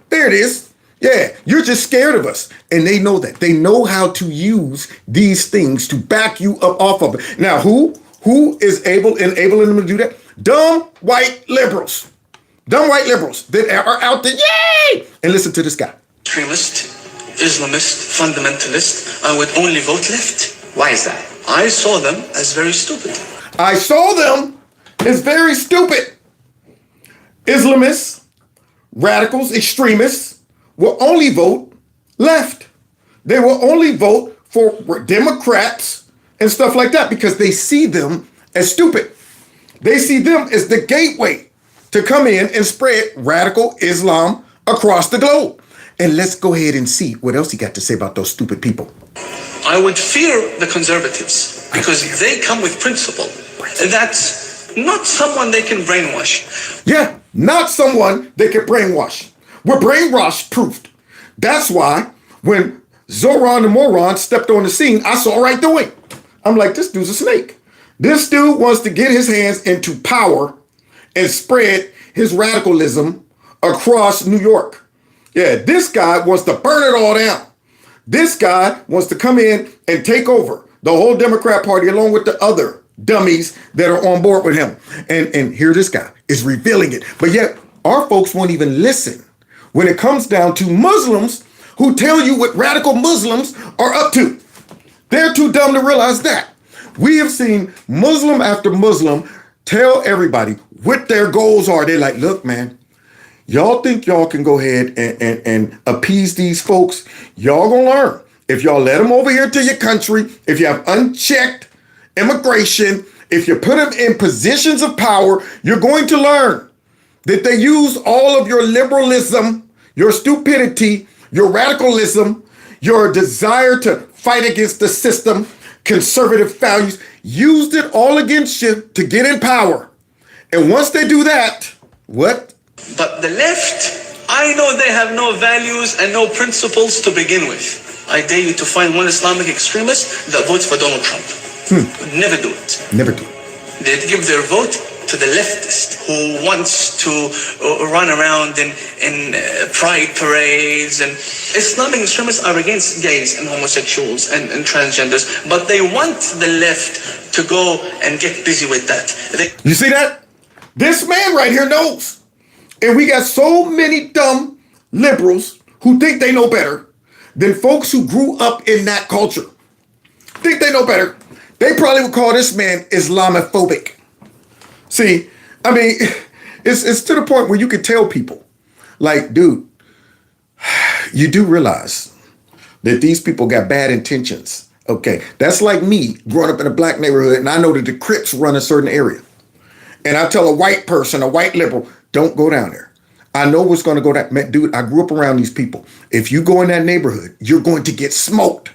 There it is. Yeah, you're just scared of us. And they know that. They know how to use these things to back you up off of it. Now, who is enabling them to do that? Dumb white liberals. Dumb white liberals that are out there. Yay! And listen to this guy. Extremist, Islamist, fundamentalist, I would only vote left. Why is that? I saw them as very stupid. I saw them as very stupid. Islamists, radicals, extremists will only vote left. They will only vote for Democrats and stuff like that because they see them as stupid. They see them as the gateway to come in and spread radical Islam across the globe. And let's go ahead and see what else he got to say about those stupid people. I would fear the conservatives because they come with principle. And that's not someone they can brainwash. Yeah, not someone they can brainwash. We're brainwash proofed. That's why when Zoran the moron stepped on the scene, I saw right through him. I'm like, this dude's a snake. This dude wants to get his hands into power and spread his radicalism across New York. Yeah, this guy wants to burn it all down. This guy wants to come in and take over the whole Democrat Party along with the other dummies that are on board with him. And here this guy is revealing it. But yet our folks won't even listen when it comes down to Muslims who tell you what radical Muslims are up to. They're too dumb to realize that. We have seen Muslim after Muslim tell everybody what their goals are. They're like, look, man, y'all think y'all can go ahead and appease these folks? Y'all gonna learn. if y'all let them over here to your country, if you have unchecked immigration, if you put them in positions of power, you're going to learn that they use all of your liberalism, your stupidity, your radicalism, your desire to fight against the system, conservative values, used it all against you to get in power. And once they do that, what? But the left, I know they have no values and no principles to begin with. I dare you to find one Islamic extremist that votes for Donald Trump. Never do it. Never do it. They'd give their vote to the leftist who wants to run around in pride parades. And Islamic extremists are against gays and homosexuals and transgenders, but they want the left to go and get busy with that. You see that? This man right here knows. And we got so many dumb liberals who think they know better than folks who grew up in that culture. Think they know better. They probably would call this man Islamophobic. See, I mean, it's to the point where you could tell people, like, dude, you do realize that these people got bad intentions. Okay, that's like me growing up in a black neighborhood, and I know that the Crips run a certain area. And I tell a white person, a white liberal, don't go down there. I know what's going to go down. Man, dude, I grew up around these people. If you go in that neighborhood, you're going to get smoked.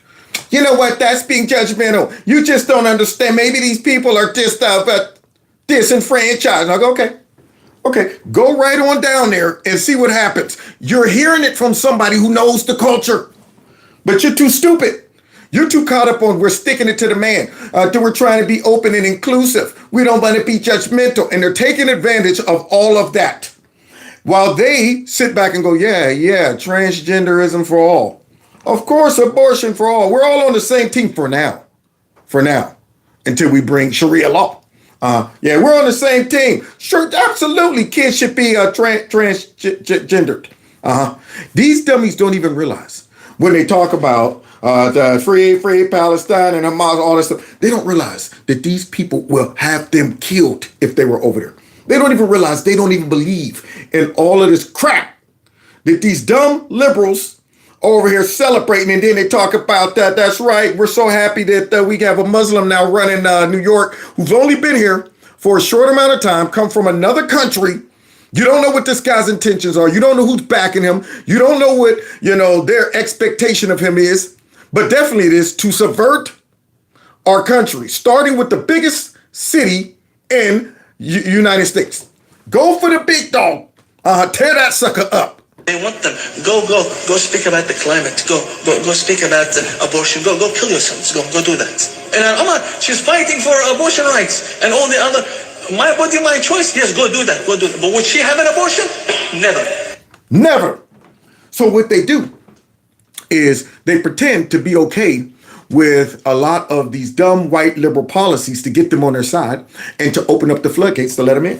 You know what? That's being judgmental. You just don't understand. Maybe these people are just disenfranchised. I go, okay, go right on down there and see what happens. You're hearing it from somebody who knows the culture, but you're too stupid. You're too caught up on we're sticking it to the man. We're trying to be open and inclusive. We don't want to be judgmental. And they're taking advantage of all of that. While they sit back and go, yeah, transgenderism for all. Of course, abortion for all. We're all on the same team for now. Until we bring Sharia law. We're on the same team. Sure, absolutely. Kids should be transgendered. These dummies don't even realize when they talk about the free Palestine and Hamas, all this stuff. They don't realize that these people will have them killed if they were over there. They don't even realize, they don't even believe in all of this crap that these dumb liberals are over here celebrating. And then they talk about that. That's right. We're so happy that we have a Muslim now running New York who's only been here for a short amount of time, come from another country. You don't know what this guy's intentions are. You don't know who's backing him. You don't know what, their expectation of him is. But definitely it is to subvert our country, starting with the biggest city in United States. Go for the big dog. Tear that sucker up. They want them. Go speak about the climate. Go speak about abortion. Go kill your sons. Go do that. And she's fighting for abortion rights and all the other. My body, my choice. Yes, go do that. But would she have an abortion? Never. So what they do is they pretend to be okay with a lot of these dumb white liberal policies to get them on their side and to open up the floodgates to let them in.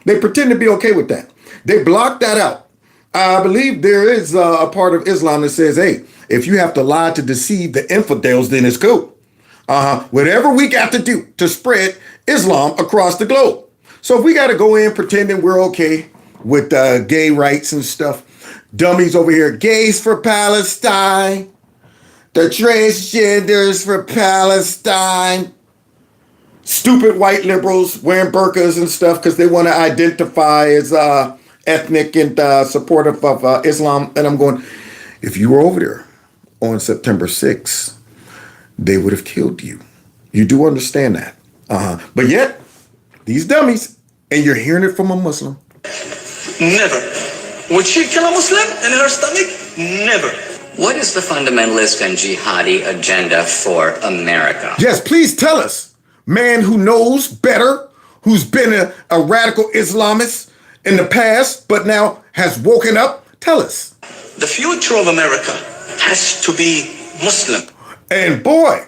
They pretend to be okay with that. They block that out. I believe there is a part of Islam that says, hey, if you have to lie to deceive the infidels, then it's cool. Whatever we got to do to spread Islam across the globe. So if we got to go in pretending we're okay with gay rights and stuff, dummies over here, gays for Palestine, the transgenders for Palestine, stupid white liberals wearing burqas and stuff because they want to identify as ethnic and supportive of Islam. And I'm going, if you were over there on September 6th, they would have killed you. You do understand that. But yet, these dummies, and you're hearing it from a Muslim. Never. Would she kill a Muslim in her stomach? Never. What is the fundamentalist and jihadi agenda for America? Yes, please tell us. Man who knows better, who's been a radical Islamist in the past, but now has woken up. Tell us. The future of America has to be Muslim. And boy,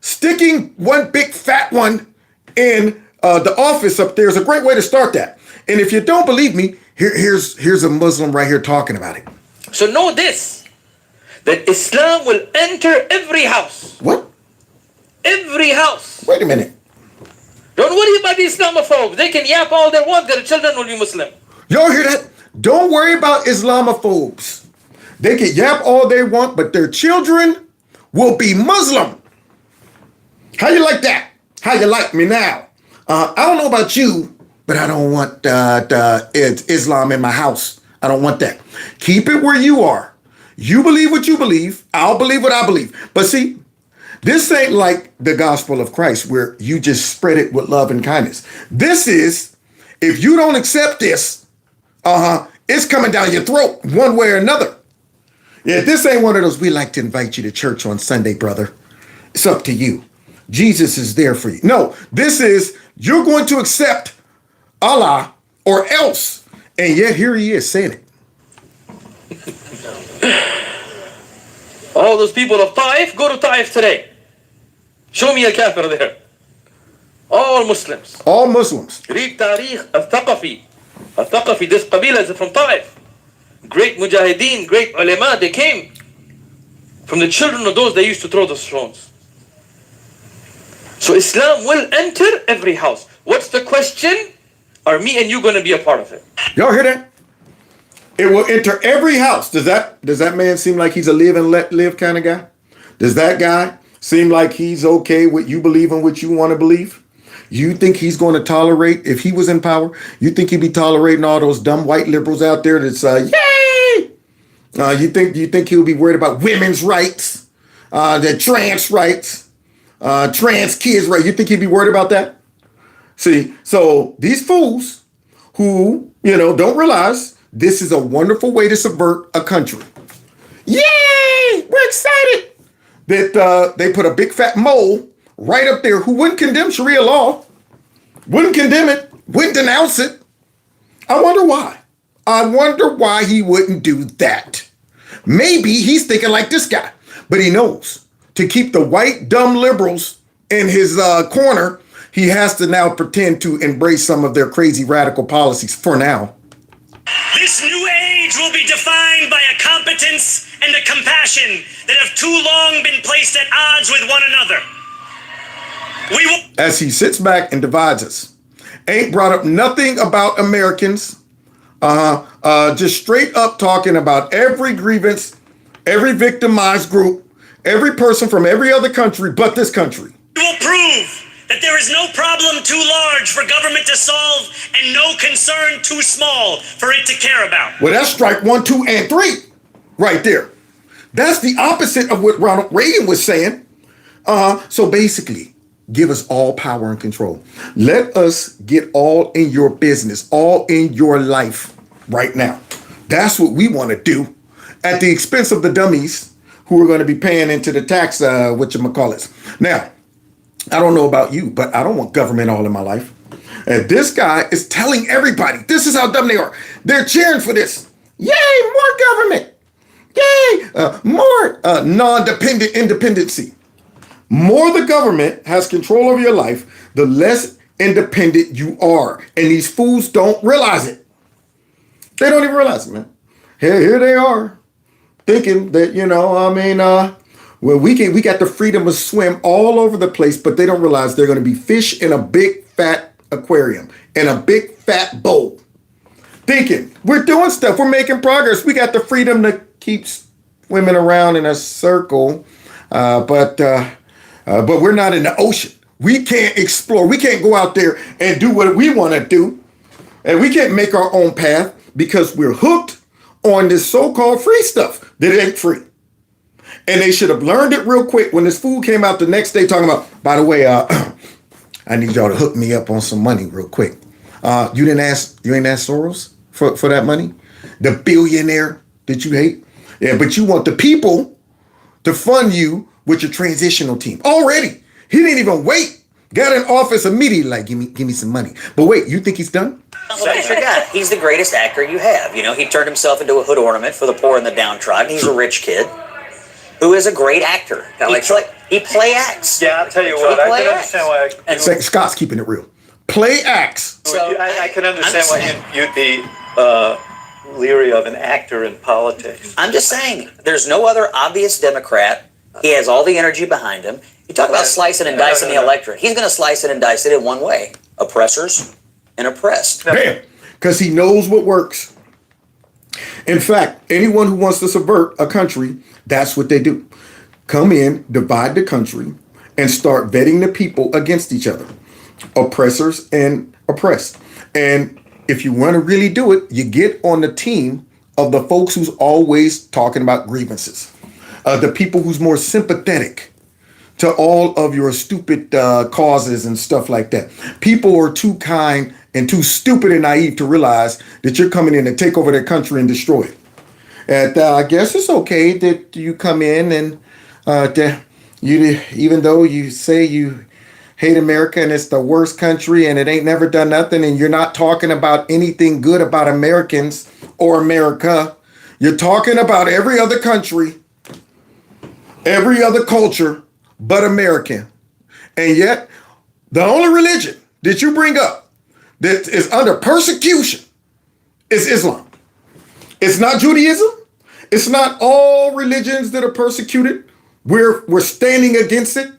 sticking one big fat one in the office up there is a great way to start that. And if you don't believe me, here's a Muslim right here talking about it. So know this, that Islam will enter every house. What? Every house. Wait a minute. Don't worry about the Islamophobes. They can yap all they want. Their children will be Muslim. Y'all hear that? Don't worry about Islamophobes. They can yap all they want, but their children will be Muslim. How you like that? How you like me now? I don't know about you, but I don't want Islam in my house. I don't want that. Keep it where you are. You believe what you believe. I'll believe what I believe. But see, this ain't like the gospel of Christ where you just spread it with love and kindness. This is, if you don't accept this, it's coming down your throat one way or another. Yeah, this ain't one of those, we like to invite you to church on Sunday, brother. It's up to you. Jesus is there for you. No, this is, you're going to accept Allah or else. And yet here he is saying it. All those people of Taif, go to Taif today. Show me a kafir there. All Muslims. All Muslims. Read Tariq al-Thaqafi. Al-Thaqafi, this Qabila is from Taif. Great mujahideen, great ulama, they came from the children of those that used to throw the stones. So Islam will enter every house. What's the question? Are me and you going to be a part of it? Y'all hear that? It will enter every house. Does that man seem like he's a live and let live kind of guy? Does that guy seem like he's okay with you believing what you want to believe? You think he's going to tolerate, if he was in power, you think he'd be tolerating all those dumb white liberals out there that's, yay! You think he'll be worried about women's rights, the trans rights, trans kids' rights? You think he'd be worried about that? See, so these fools who, don't realize this is a wonderful way to subvert a country. Yay! We're excited that they put a big fat mole right up there who wouldn't condemn Sharia law, wouldn't condemn it, wouldn't denounce it. I wonder why. I wonder why he wouldn't do that. Maybe he's thinking like this guy, but he knows to keep the white dumb liberals in his corner, he has to now pretend to embrace some of their crazy radical policies for now. This new age will be defined by a competence and a compassion that have too long been placed at odds with one another. We will, as he sits back and divides us, ain't brought up nothing about Americans, just straight up talking about every grievance, every victimized group, every person from every other country but this country. We will prove that there is no problem too large for government to solve and no concern too small for it to care about. Well, that's strike 1, 2, and 3 right there. That's the opposite of what Ronald Reagan was saying. So basically, give us all power and control. Let us get all in your business, all in your life right now. That's what we want to do at the expense of the dummies who are going to be paying into the tax, whatchamacallits. Now, I don't know about you, but I don't want government all in my life. And this guy is telling everybody, this is how dumb they are. They're cheering for this. Yay, more government. Yay, more non-dependent independency. More the government has control over your life, the less independent you are. And these fools don't realize it. They don't even realize it, man. Here they are thinking that, well, we got the freedom to swim all over the place, but they don't realize they're going to be fish in a big fat aquarium, in a big fat bowl. Thinking we're doing stuff, we're making progress. We got the freedom to keep swimming around in a circle, but we're not in the ocean. We can't explore. We can't go out there and do what we want to do, and we can't make our own path because we're hooked on this so-called free stuff that ain't free. And they should have learned it real quick when this fool came out the next day talking about, by the way, I need y'all to hook me up on some money real quick. You ain't ask Soros for that money? The billionaire that you hate? Yeah, but you want the people to fund you with your transitional team. Already. He didn't even wait. Got in office immediately, like, give me some money. But wait, you think he's done? He's the greatest actor you have. He turned himself into a hood ornament for the poor and the downtrodden. He's a rich kid who is a great actor. He play acts. Yeah, I'll tell you what, I can understand why. Scott's keeping it real. Play acts. So I can understand why you'd be leery of an actor in politics. I'm just saying, there's no other obvious Democrat. He has all the energy behind him. You talk about slicing and dicing the electorate. He's going to slice it and dice it in one way. Oppressors and oppressed. Bam! Because he knows what works. In fact, anyone who wants to subvert a country, that's what they do. come in, divide the country, and start vetting the people against each other, oppressors and oppressed. And if you want to really do it, you get on the team of the folks who's always talking about grievances, the people who's more sympathetic to all of your stupid causes and stuff like that. People are too kind and too stupid and naive to realize that you're coming in to take over their country and destroy it. And I guess it's okay that you come in and you, even though you say you hate America and it's the worst country and it ain't never done nothing, and you're not talking about anything good about Americans or America. You're talking about every other country, every other culture but American. And yet, the only religion that you bring up that is under persecution is Islam. It's not Judaism. It's not all religions that are persecuted. We're standing against it.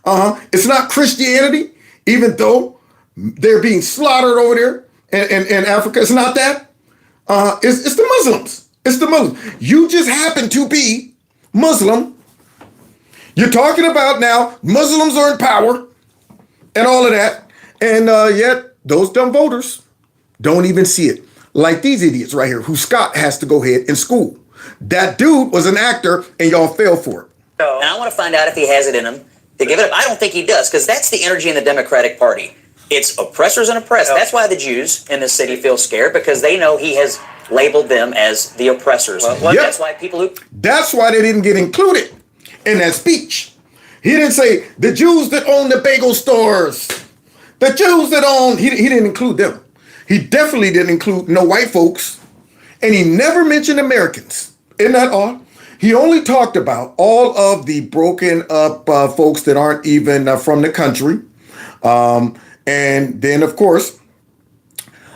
It's not Christianity, even though they're being slaughtered over there in Africa. It's not that. It's the Muslims. It's the Muslims. You just happen to be Muslim. You're talking about now Muslims are in power and all of that. And yet those dumb voters don't even see it. Like these idiots right here who Scott has to go ahead and school. That dude was an actor and y'all fell for it. And I want to find out if he has it in him to give it up. I don't think he does, because that's the energy in the Democratic Party. It's oppressors and oppressed. That's why the Jews in this city feel scared, because they know he has labeled them as the oppressors. That's why people who... That's why they didn't get included in that speech. He didn't say the Jews that own the bagel stores, the Jews that own... He didn't include them. He definitely didn't include no white folks, and he never mentioned Americans. Isn't that odd? He only talked about all of the broken up folks that aren't even from the country. And then, of course,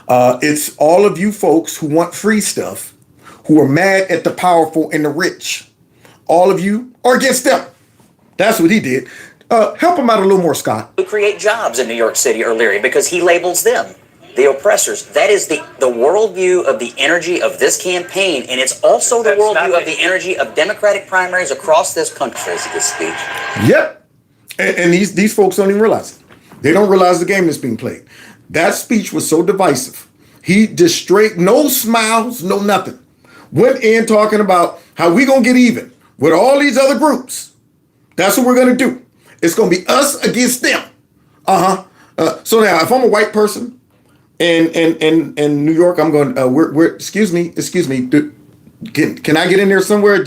it's all of you folks who want free stuff, who are mad at the powerful and the rich. All of you are against them. That's what he did. Help him out a little more, Scott. Who create jobs in New York City or Leary, because he labels them the oppressors. That is the worldview of the energy of this campaign, and it's also the worldview of the energy of Democratic primaries across this country. That's a good speech. Yep. And these folks don't even realize it. They don't realize the game that's being played. That speech was so divisive. He just straight, no smiles, no nothing. Went in talking about how we gonna get even with all these other groups. That's what we're gonna do. It's gonna be us against them. So now, if I'm a white person in New York, I'm going. Excuse me. Can I get in there somewhere?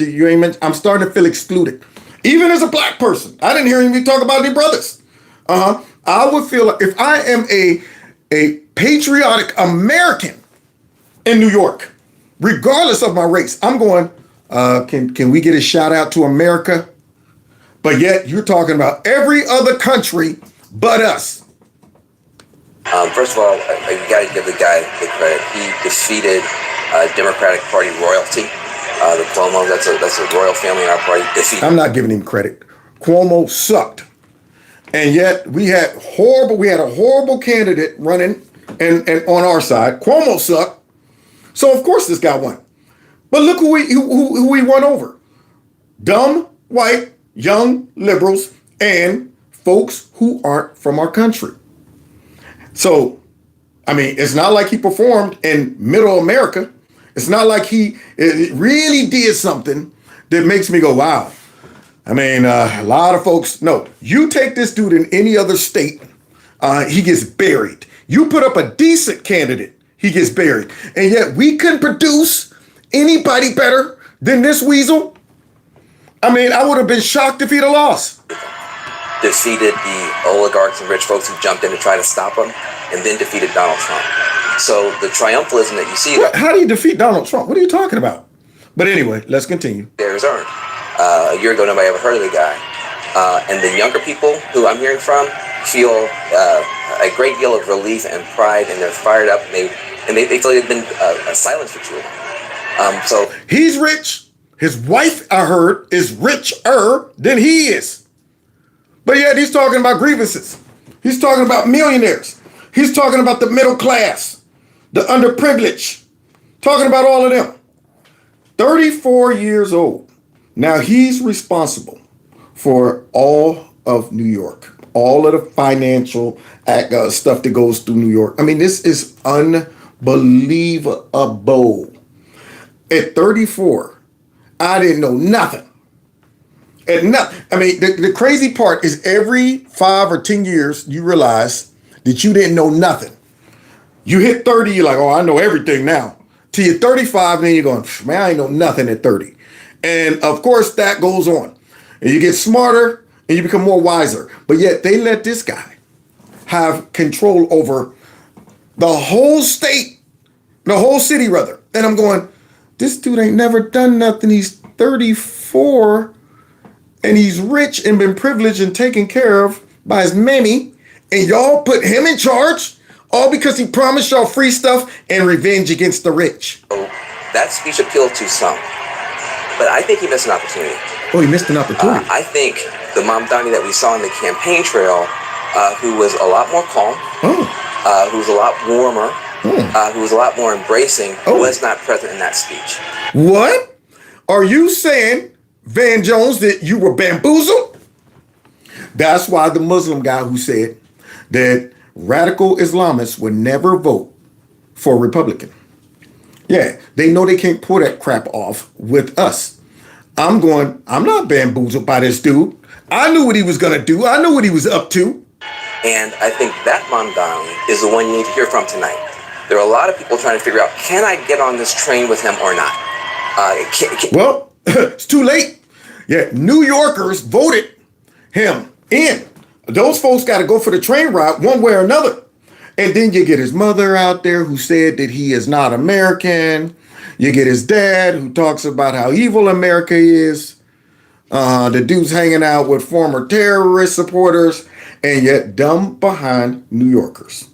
I'm starting to feel excluded, even as a black person. I didn't hear anybody talk about any brothers. I would feel like if I am a patriotic American in New York, regardless of my race, I'm going. Can we get a shout out to America? But yet you're talking about every other country but us. First of all, you got to give the guy the credit. He defeated Democratic Party royalty. The Cuomo, that's a royal family in our party. Defeated. I'm not giving him credit. Cuomo sucked, and yet we had a horrible candidate running, and on our side, Cuomo sucked. So of course this guy won. But look who we won over: dumb white young liberals and folks who aren't from our country. So, I mean, it's not like he performed in middle America. It's not like he really did something that makes me go, wow. I mean, a lot of folks, no, you take this dude in any other state, he gets buried. You put up a decent candidate, he gets buried. And yet we couldn't produce anybody better than this weasel. I mean, I would have been shocked if he'd have lost. Defeated the oligarchs and rich folks who jumped in to try to stop him, and then defeated Donald Trump. So the triumphalism that you see... How do you defeat Donald Trump? What are you talking about? But anyway, let's continue. There is earned. A year ago, nobody ever heard of the guy. And the younger people who I'm hearing from feel a great deal of relief and pride, and they're fired up, and they feel they've been silenced for too long. So he's rich. His wife, I heard, is richer than he is. But yet he's talking about grievances. He's talking about millionaires. He's talking about the middle class, the underprivileged, talking about all of them. 34 years old. Now he's responsible for all of New York, all of the financial stuff that goes through New York. I mean, this is unbelievable. At 34, I didn't know nothing. I mean, the crazy part is every 5 or 10 years, you realize that you didn't know nothing. You hit 30, you're like, oh, I know everything now. Till you're 35, then you're going, man, I ain't know nothing at 30. And of course, that goes on. And you get smarter and you become more wiser. But yet they let this guy have control over the whole state, the whole city, rather. And I'm going, this dude ain't never done nothing. He's 34 and he's rich and been privileged and taken care of by his mammy. And y'all put him in charge all because he promised y'all free stuff and revenge against the rich. That speech appealed to some, but I think he missed an opportunity. Oh, he missed an opportunity. I think the Mamdani that we saw on the campaign trail, who was a lot more calm, who was a lot warmer, who was a lot more embracing, was not present in that speech. What? Are you saying, Van Jones, that you were bamboozled? That's why the Muslim guy who said that radical Islamists would never vote for a Republican. Yeah, they know they can't pull that crap off with us. I'm not bamboozled by this dude. I knew what he was going to do. I knew what he was up to. And I think that Mamdani is the one you need to hear from tonight. There are a lot of people trying to figure out, can I get on this train with him or not? Well, it's too late. Yeah, New Yorkers voted him in. Those folks got to go for the train ride one way or another. And then you get his mother out there who said that he is not American. You get his dad who talks about how evil America is. The dude's hanging out with former terrorist supporters. And yet dumb behind New Yorkers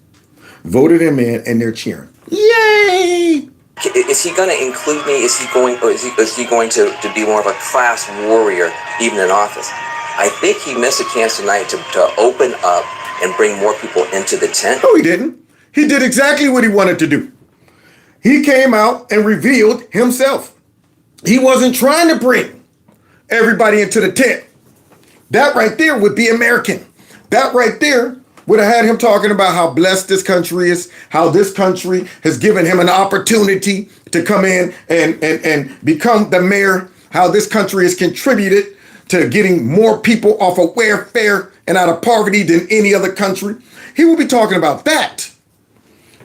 voted him in and they're cheering. Yay! Is he going to include me? Is he going to be more of a class warrior even in office? I think he missed a chance tonight to open up and bring more people into the tent. No, he didn't. He did exactly what he wanted to do. He came out and revealed himself. He wasn't trying to bring everybody into the tent. That right there would be American. That right there would have had him talking about how blessed this country is, how this country has given him an opportunity to come in and become the mayor, how this country has contributed to getting more people off of welfare and out of poverty than any other country. He will be talking about that.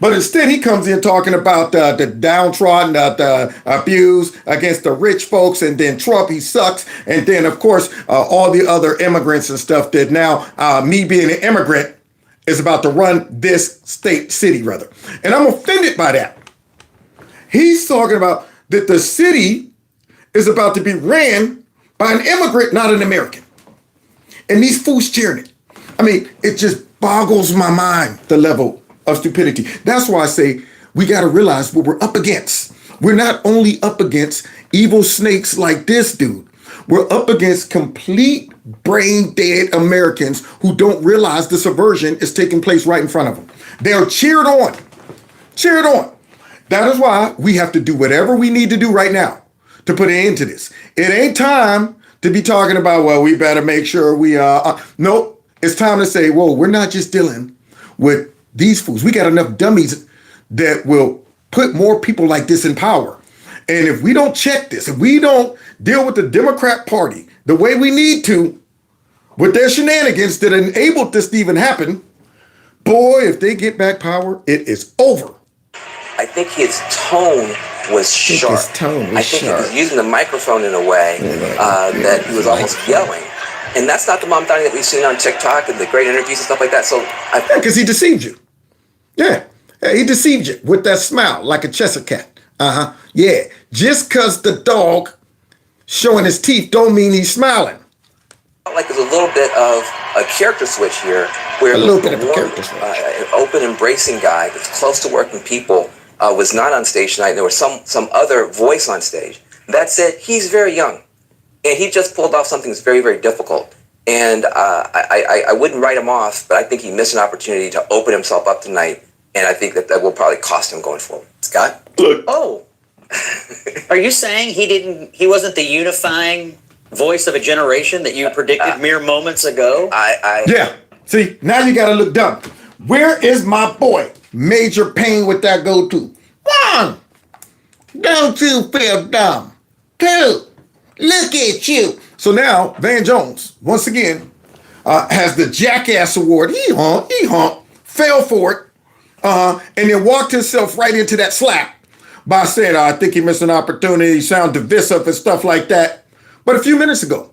But instead, he comes in talking about the downtrodden, the abuse against the rich folks, and then Trump, he sucks. And then, of course, all the other immigrants and stuff that now, me being an immigrant, is about to run this city, rather. And I'm offended by that. He's talking about that the city is about to be ran by an immigrant, not an American. And these fools cheering it. I mean, it just boggles my mind, the level of stupidity. That's why I say we got to realize what we're up against. We're not only up against evil snakes like this dude. We're up against complete brain dead Americans who don't realize the subversion is taking place right in front of them. They're cheered on. Cheered on. That is why we have to do whatever we need to do right now to put an end to this. It ain't time to be talking about, well, we better make sure we nope. It's time to say, whoa, we're not just dealing with these fools. We got enough dummies that will put more people like this in power. And if we don't check this, if we don't deal with the Democrat Party the way we need to, with their shenanigans that enabled this to even happen, boy, if they get back power, it is over. I think his tone was sharp. I think he was using the microphone in a way that he was almost yelling. And that's not the Mamdani that we've seen on TikTok and the great interviews and stuff like that. So because he deceived you. Yeah, he deceived you with that smile like a Cheshire cat. Yeah, just because the dog showing his teeth don't mean he's smiling. Like there's a little bit of a character switch here, where an open, embracing guy that's close to working people was not on stage tonight. There was some other voice on stage. That said, he's very young, and he just pulled off something that's very, very difficult. And I wouldn't write him off, but I think he missed an opportunity to open himself up tonight, and I think that will probably cost him going forward. Scott? Oh. Are you saying he wasn't the unifying voice of a generation that you predicted mere moments ago? Yeah. See, now you gotta look dumb. Where is my boy, Major Payne, with that go-to? One, don't you feel dumb? Two, look at you. So now, Van Jones, once again, has the Jackass Award. He fell for it, and then walked himself right into that slap by saying, I think he missed an opportunity, he sound divisive and stuff like that. But a few minutes ago,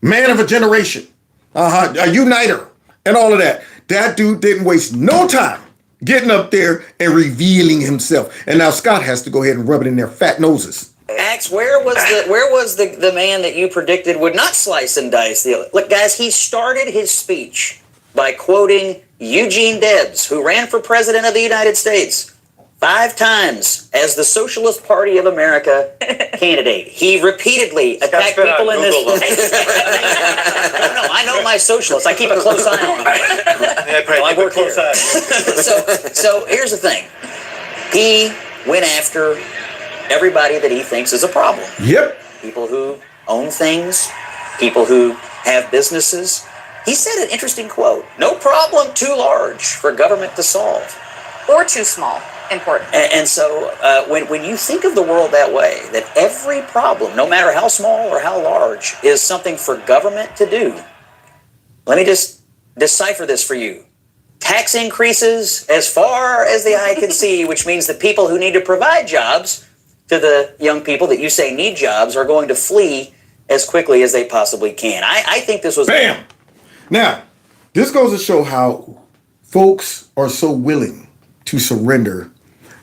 man of a generation, a uniter, and all of that. That dude didn't waste no time getting up there and revealing himself. And now Scott has to go ahead and rub it in their fat noses. Axe, where was the man that you predicted would not slice and dice the... Look, guys, he started his speech by quoting Eugene Debs, who ran for president of the United States 5 times as the Socialist Party of America candidate. He repeatedly attacked people in this... No, I know my socialists. I keep a close eye on them. I work close eye. So here's the thing. He went after everybody that he thinks is a problem. Yep. People who own things, people who have businesses. He said an interesting quote. No problem too large for government to solve. Or too small. Important. And so when you think of the world that way, that every problem, no matter how small or how large, is something for government to do, let me just decipher this for you. Tax increases as far as the eye can see, which means the people who need to provide jobs to the young people that you say need jobs are going to flee as quickly as they possibly can. I think this was... Bam! Now, this goes to show how folks are so willing to surrender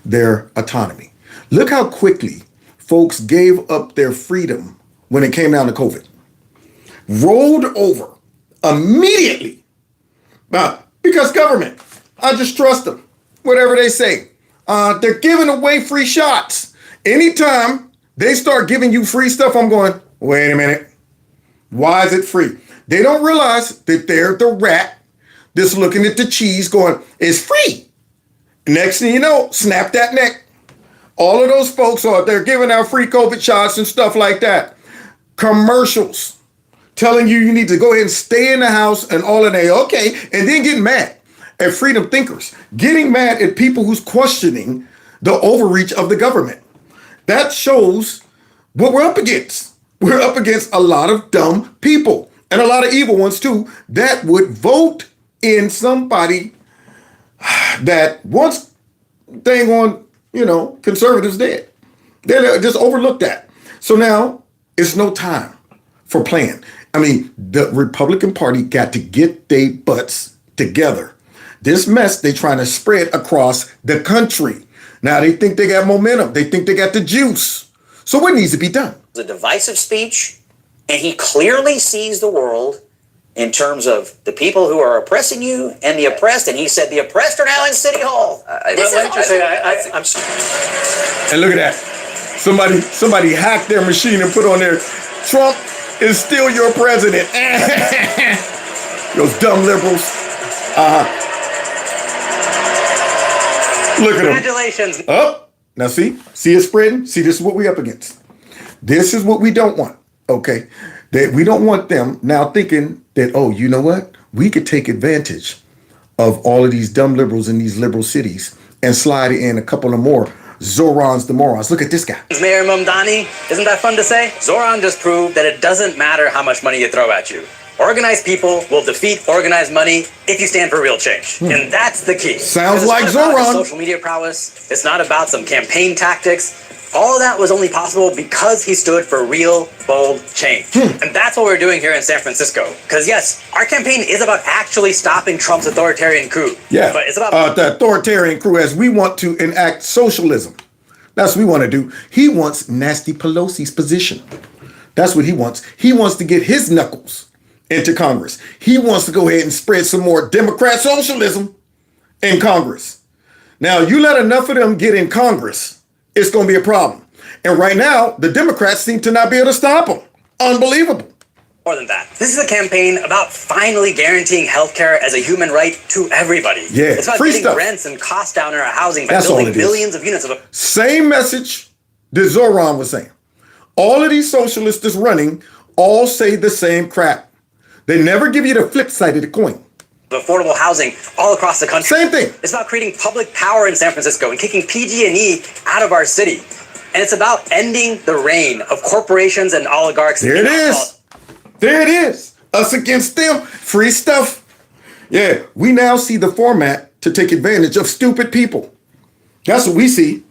their autonomy. Look how quickly folks gave up their freedom when it came down to COVID. Rolled over immediately. Because government, I just trust them. Whatever they say. They're giving away free shots. Anytime they start giving you free stuff, I'm going, wait a minute. Why is it free? They don't realize that they're the rat that's looking at the cheese going, it's free. Next thing you know, snap that neck. All of those folks they're giving out free COVID shots and stuff like that. Commercials telling you need to go ahead and stay in the house and all of that. Okay, and then getting mad at freedom thinkers. Getting mad at people who's questioning the overreach of the government. That shows what we're up against. We're up against a lot of dumb people and a lot of evil ones too that would vote in somebody that once thing on, conservatives did. They just overlooked that. So now it's no time for playing. I mean, the Republican Party got to get their butts together. This mess they trying to spread across the country. Now they think they got momentum. They think they got the juice. So what needs to be done? It's a divisive speech, and he clearly sees the world in terms of the people who are oppressing you and the oppressed, and he said the oppressed are now in City Hall. And look at that. Somebody hacked their machine and put on there, Trump is still your president. Those dumb liberals. Look at them. Congratulations. Up. Now see it spreading? See, this is what we up against. This is what we don't want, okay? That we don't want them now thinking that, oh, you know what? We could take advantage of all of these dumb liberals in these liberal cities and slide in a couple of more Zorons the morons. Look at this guy. Mayor Mamdani, isn't that fun to say? Zoran just proved that it doesn't matter how much money you throw at you. Organized people will defeat organized money if you stand for real change. And that's the key. Sounds it's like not about his Zoran. social media prowess. It's not about some campaign tactics. All of that was only possible because he stood for real, bold change. And that's what we're doing here in San Francisco. Because yes, our campaign is about actually stopping Trump's authoritarian coup. Yeah, but it's about the authoritarian crew as we want to enact socialism. That's what we want to do. He wants Nasty Pelosi's position. That's what he wants. He wants to get his knuckles into Congress. He wants to go ahead and spread some more Democrat socialism in Congress. Now, you let enough of them get in Congress, it's going to be a problem. And right now, the Democrats seem to not be able to stop them. Unbelievable. more than that. This is a campaign about finally guaranteeing healthcare as a human right to everybody. Yeah, it's about free getting stuff. rents and costs down in our housing by That's all building it is. millions of units of Same message that Zoran was saying. All of these socialists is running all say the same crap. They never give you the flip side of the coin. Affordable housing all across the country. Same thing. It's about creating public power in San Francisco and kicking PG&E out of our city. And it's about ending the reign of corporations and oligarchs. There it is. There it is. Us against them. Free stuff. Yeah, we now see the format to take advantage of stupid people. That's what we see.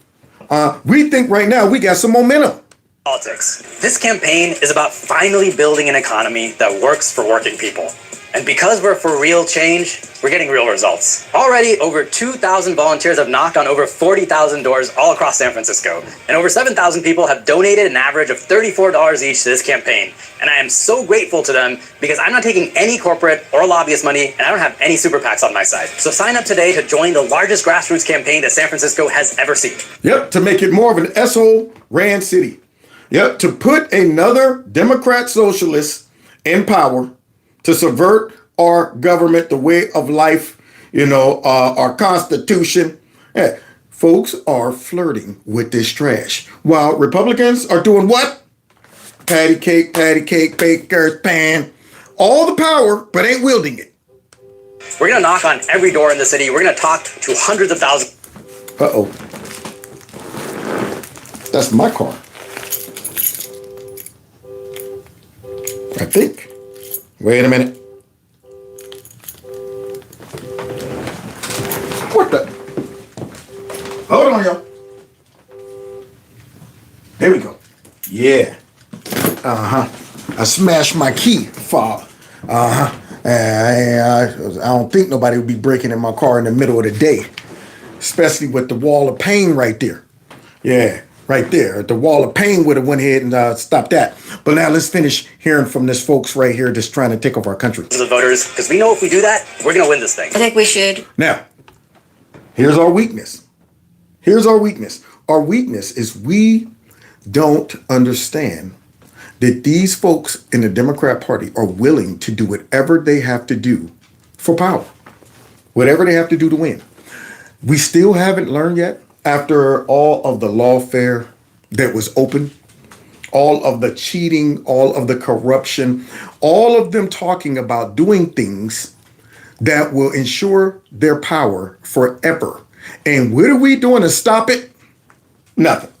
We think right now we got some momentum. Politics. This campaign is about finally building an economy that works for working people. And because we're for real change, we're getting real results. Already, over 2,000 volunteers have knocked on over 40,000 doors all across San Francisco. And over 7,000 people have donated an average of $34 each to this campaign. And I am so grateful to them because I'm not taking any corporate or lobbyist money, and I don't have any super PACs on my side. So sign up today to join the largest grassroots campaign that San Francisco has ever seen. Yep, to make it more of an S-hole ran city. Yep, to put another Democrat socialist in power, to subvert our government, the way of life, our Constitution. Yeah, folks are flirting with this trash. While Republicans are doing what? Patty cake, baker's pan. All the power, but ain't wielding it. We're going to knock on every door in the city. We're going to talk to hundreds of thousands. Uh-oh. That's my car. I think. Wait a minute. What the? Hold on, y'all. There we go. Yeah. I smashed my key fob. I don't think nobody would be breaking in my car in the middle of the day, especially with the wall of pain right there. Yeah, right there. The wall of pain would have went ahead and stopped that. But now let's finish hearing from this folks right here just trying to take over our country. The voters, because we know if we do that, we're going to win this thing. I think we should. Now, here's our weakness. Here's our weakness. Our weakness is we don't understand that these folks in the Democrat Party are willing to do whatever they have to do for power, whatever they have to do to win. We still haven't learned yet, after all of the lawfare that was open, all of the cheating, all of the corruption, all of them talking about doing things that will ensure their power forever. And what are we doing to stop it? Nothing.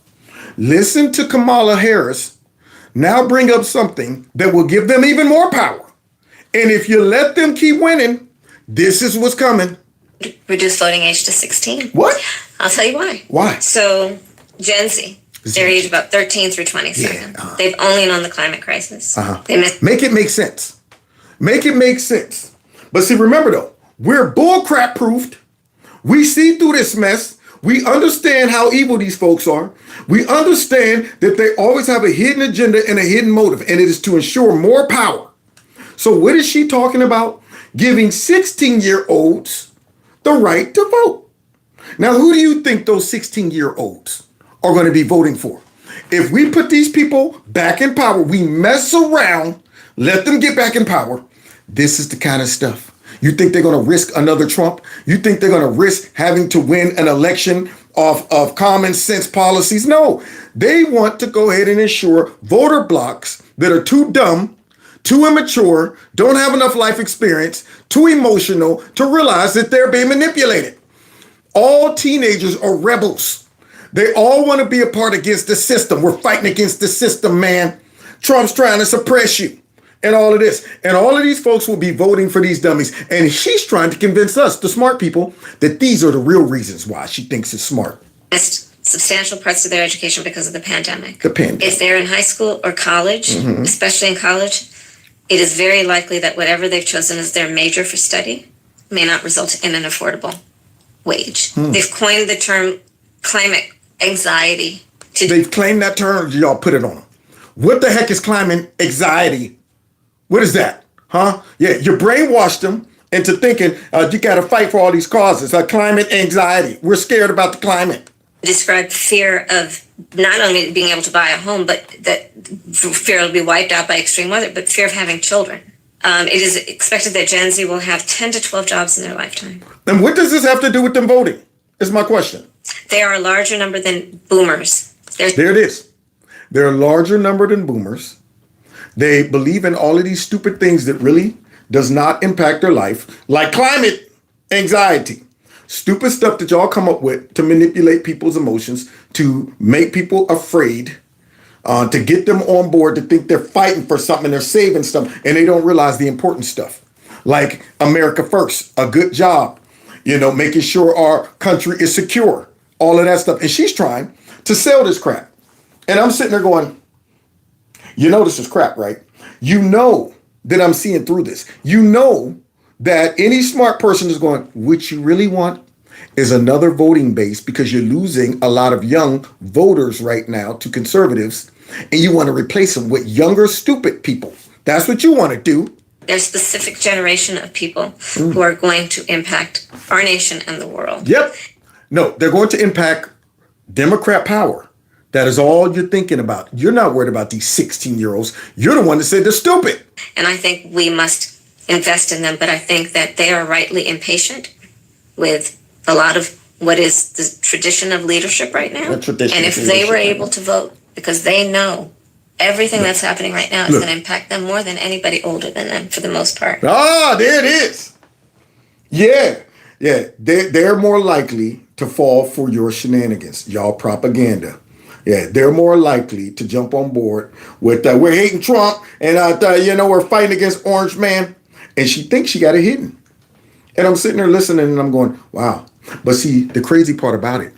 Listen to Kamala Harris now bring up something that will give them even more power. And if you let them keep winning, this is what's coming. Reduce voting age to 16. What? I'll tell you why. Why? So, Gen Z, they're aged about 13 through 27. Yeah, They've only known the climate crisis. Make it make sense. Make it make sense. But see, remember though, we're bullcrap proofed. We see through this mess. We understand how evil these folks are. We understand that they always have a hidden agenda and a hidden motive, and it is to ensure more power. So what is she talking about? Giving 16-year-olds the right to vote. Now, who do you think those 16-year-olds are going to be voting for? If we put these people back in power, we mess around, let them get back in power, this is the kind of stuff. You think they're going to risk another Trump? You think they're going to risk having to win an election of common sense policies? No, they want to go ahead and ensure voter blocks that are too dumb, too immature, don't have enough life experience, too emotional to realize that they're being manipulated. All teenagers are rebels. They all want to be a part against the system. We're fighting against the system, man. Trump's trying to suppress you. And all of this. And all of these folks will be voting for these dummies. And she's trying to convince us, the smart people, that these are the real reasons why she thinks it's smart. Missed substantial parts of their education because of the pandemic. The pandemic. If they're in high school or college, especially in college, it is very likely that whatever they've chosen as their major for study may not result in an affordable wage. They've coined the term climate anxiety. They've claimed that term, y'all put it on them. What the heck is climate anxiety? What is that? Huh? Yeah, you brainwashed them into thinking you got to fight for all these causes. Climate anxiety. We're scared about the climate. Described fear of not only being able to buy a home, but that fear will be wiped out by extreme weather, but fear of having children. It is expected that Gen Z will have 10 to 12 jobs in their lifetime. And what does this have to do with them voting? Is my question. They are a larger number than boomers. There it is. They're a larger number than boomers. They believe in all of these stupid things that really does not impact their life, like climate anxiety. Stupid stuff that y'all come up with to manipulate people's emotions, to make people afraid, to get them on board to think they're fighting for something, they're saving stuff, and they don't realize the important stuff. Like America first, a good job, making sure our country is secure, all of that stuff. And she's trying to sell this crap. And I'm sitting there going, this is crap, right? You know that I'm seeing through this. You know that any smart person is going, what you really want is another voting base, because you're losing a lot of young voters right now to conservatives, and you want to replace them with younger, stupid people. That's what you want to do. There's a specific generation of people who are going to impact our nation and the world. Yep. No, they're going to impact Democrat power. That is all you're thinking about. You're not worried about these 16-year-olds. You're the one that said they're stupid. And I think we must invest in them, but I think that they are rightly impatient with a lot of what is the tradition of leadership right now. And if they were able to vote, because they know everything that's happening right now is going to impact them more than anybody older than them, for the most part. Ah, there it is. Yeah. They're more likely to fall for your shenanigans, y'all propaganda. Yeah, they're more likely to jump on board with we're hating Trump and we're fighting against Orange Man. And she thinks she got it hidden. And I'm sitting there listening and I'm going, wow. But see, the crazy part about it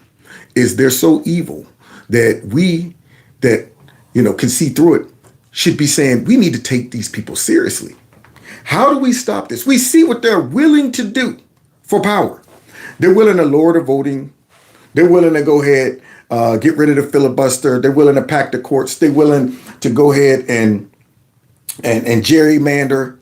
is they're so evil that we that can see through it should be saying we need to take these people seriously. How do we stop this? We see what they're willing to do for power. They're willing to lower the voting. They're willing to go ahead, get rid of the filibuster. They're willing to pack the courts. They're willing to go ahead and gerrymander.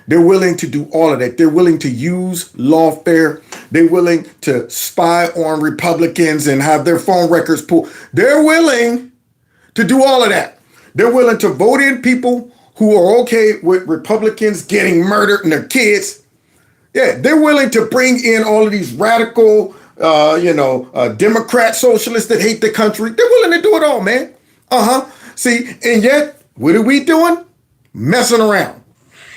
They're willing to do all of that. They're willing to use lawfare. They're willing to spy on Republicans and have their phone records pulled. They're willing to do all of that. They're willing to vote in people who are okay with Republicans getting murdered and their kids. Yeah, they're willing to bring in all of these radical, Democrat socialists that hate the country. They're willing to do it all, man. See, and yet, what are we doing? Messing around.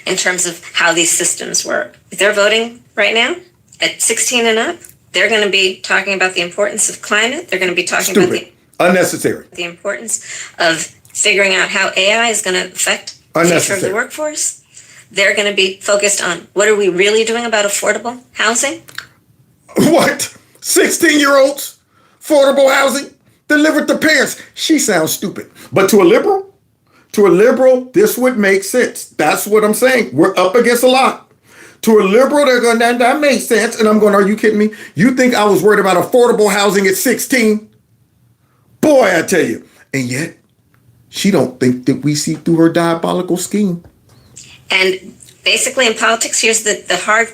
In terms of how these systems work. If they're voting right now at 16 and up, they're going to be talking about the importance of climate. They're going to be talking about unnecessary. The importance of figuring out how AI is going to affect the future of the workforce. They're going to be focused on what are we really doing about affordable housing? What? 16-year-olds? Affordable housing? Delivered to parents. She sounds stupid. But to a liberal, this would make sense. That's what I'm saying. We're up against a lot. To a liberal, they're going, that makes sense. And I'm going, are you kidding me? You think I was worried about affordable housing at 16? Boy, I tell you. And yet, she don't think that we see through her diabolical scheme. And basically in politics, here's the hard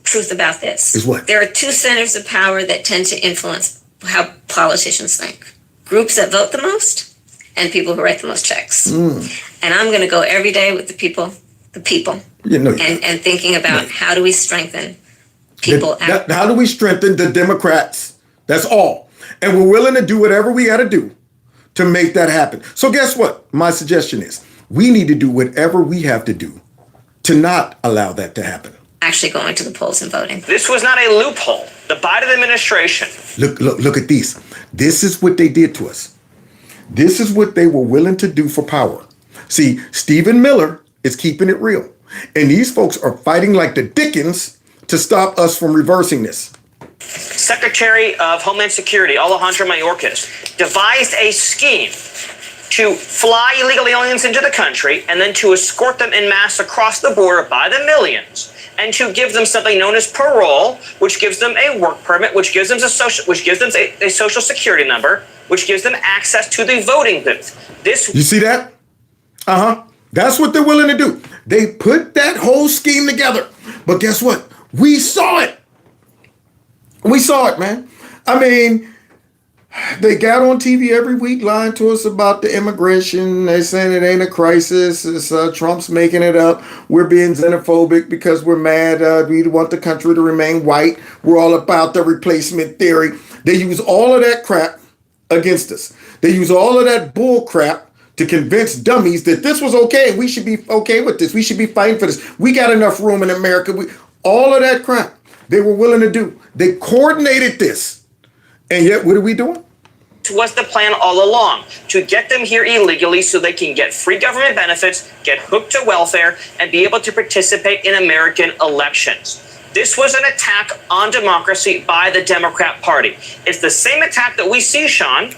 truth about this. Is what? There are two centers of power that tend to influence how politicians think. Groups that vote the most and people who write the most checks. And I'm going to go every day with the people. And thinking about how do we strengthen people. How do we strengthen the Democrats? That's all. And we're willing to do whatever we got to do to make that happen. So guess what? My suggestion is we need to do whatever we have to do to not allow that to happen. Actually going to the polls and voting. This was not a loophole. The Biden administration. Look at these. This is what they did to us. This is what they were willing to do for power. See, Stephen Miller is keeping it real. And these folks are fighting like the Dickens to stop us from reversing this. Secretary of Homeland Security, Alejandro Mayorkas, devised a scheme to fly illegal aliens into the country and then to escort them en masse across the border by the millions, and to give them something known as parole, which gives them a work permit, which gives them a social security number, which gives them access to the voting booth. You see that? That's what they're willing to do. They put that whole scheme together. But guess what? We saw it. We saw it, man. I mean, they got on TV every week lying to us about the immigration. They saying it ain't a crisis. It's Trump's making it up. We're being xenophobic because we're mad. We want the country to remain white. We're all about the replacement theory. They use all of that crap against us. They use all of that bull crap to convince dummies that this was okay. We should be okay with this. We should be fighting for this. We got enough room in America. All of that crap they were willing to do. They coordinated this. And yet, what are we doing? Was the plan all along to get them here illegally so they can get free government benefits, get hooked to welfare, and be able to participate in American elections. This was an attack on democracy by the Democrat Party. It's the same attack that we see, Sean,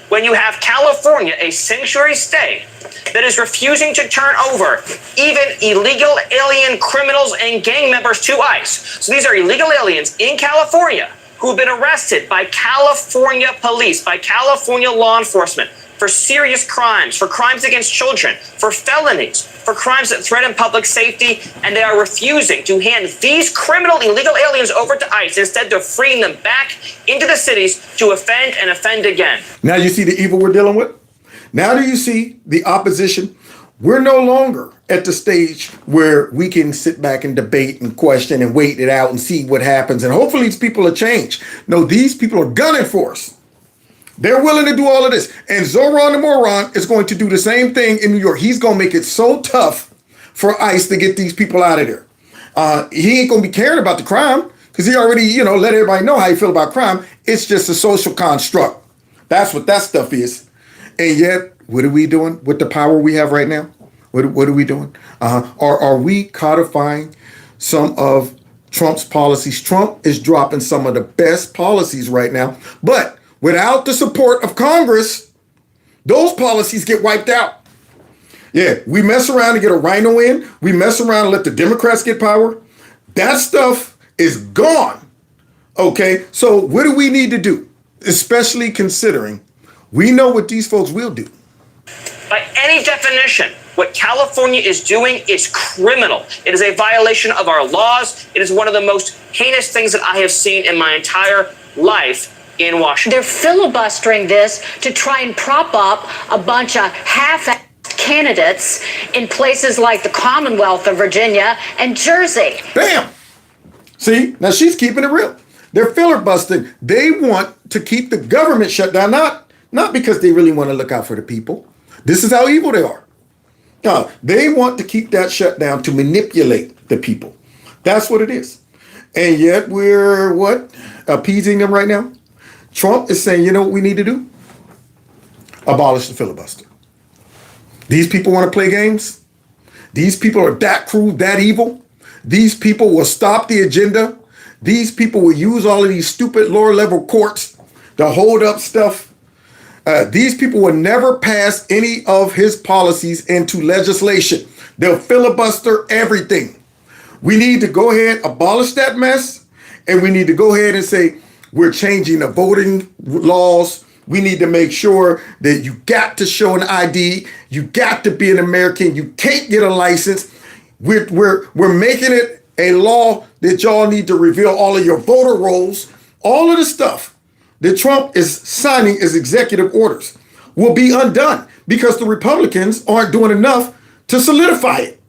when you have California, a sanctuary state, that is refusing to turn over even illegal alien criminals and gang members to ICE. So these are illegal aliens in California who have been arrested by California police, by California law enforcement for serious crimes, for crimes against children, for felonies, for crimes that threaten public safety, and they are refusing to hand these criminal illegal aliens over to ICE. Instead, they're freeing them back into the cities to offend and offend again. Now you see the evil we're dealing with? Now do you see the opposition? We're no longer at the stage where we can sit back and debate and question and wait it out and see what happens. And hopefully these people will change. No, these people are gunning for us. They're willing to do all of this. And Zoran the moron is going to do the same thing in New York. He's going to make it so tough for ICE to get these people out of there. He ain't going to be caring about the crime because he already, let everybody know how he feel about crime. It's just a social construct. That's what that stuff is. And yet, what are we doing with the power we have right now? What are we doing? Are we codifying some of Trump's policies? Trump is dropping some of the best policies right now. But without the support of Congress, those policies get wiped out. Yeah, we mess around and get a rhino in. We mess around and let the Democrats get power. That stuff is gone. Okay, so what do we need to do? Especially considering we know what these folks will do. By any definition, what California is doing is criminal. It is a violation of our laws. It is one of the most heinous things that I have seen in my entire life in Washington. They're filibustering this to try and prop up a bunch of half-assed candidates in places like the Commonwealth of Virginia and Jersey. Bam! See, now she's keeping it real. They're filibustering. They want to keep the government shut down, not because they really want to look out for the people. This is how evil they are. No, they want to keep that shut down to manipulate the people. That's what it is. And yet we're, appeasing them right now? Trump is saying, you know what we need to do? Abolish the filibuster. These people want to play games. These people are that cruel, that evil. These people will stop the agenda. These people will use all of these stupid lower level courts to hold up stuff. These people will never pass any of his policies into legislation. They'll filibuster everything. We need to go ahead, abolish that mess, and we need to go ahead and say, we're changing the voting laws. We need to make sure that you got to show an ID. You got to be an American. You can't get a license. We're making it a law that y'all need to reveal all of your voter rolls. All of the stuff that Trump is signing as executive orders will be undone because the Republicans aren't doing enough to solidify it,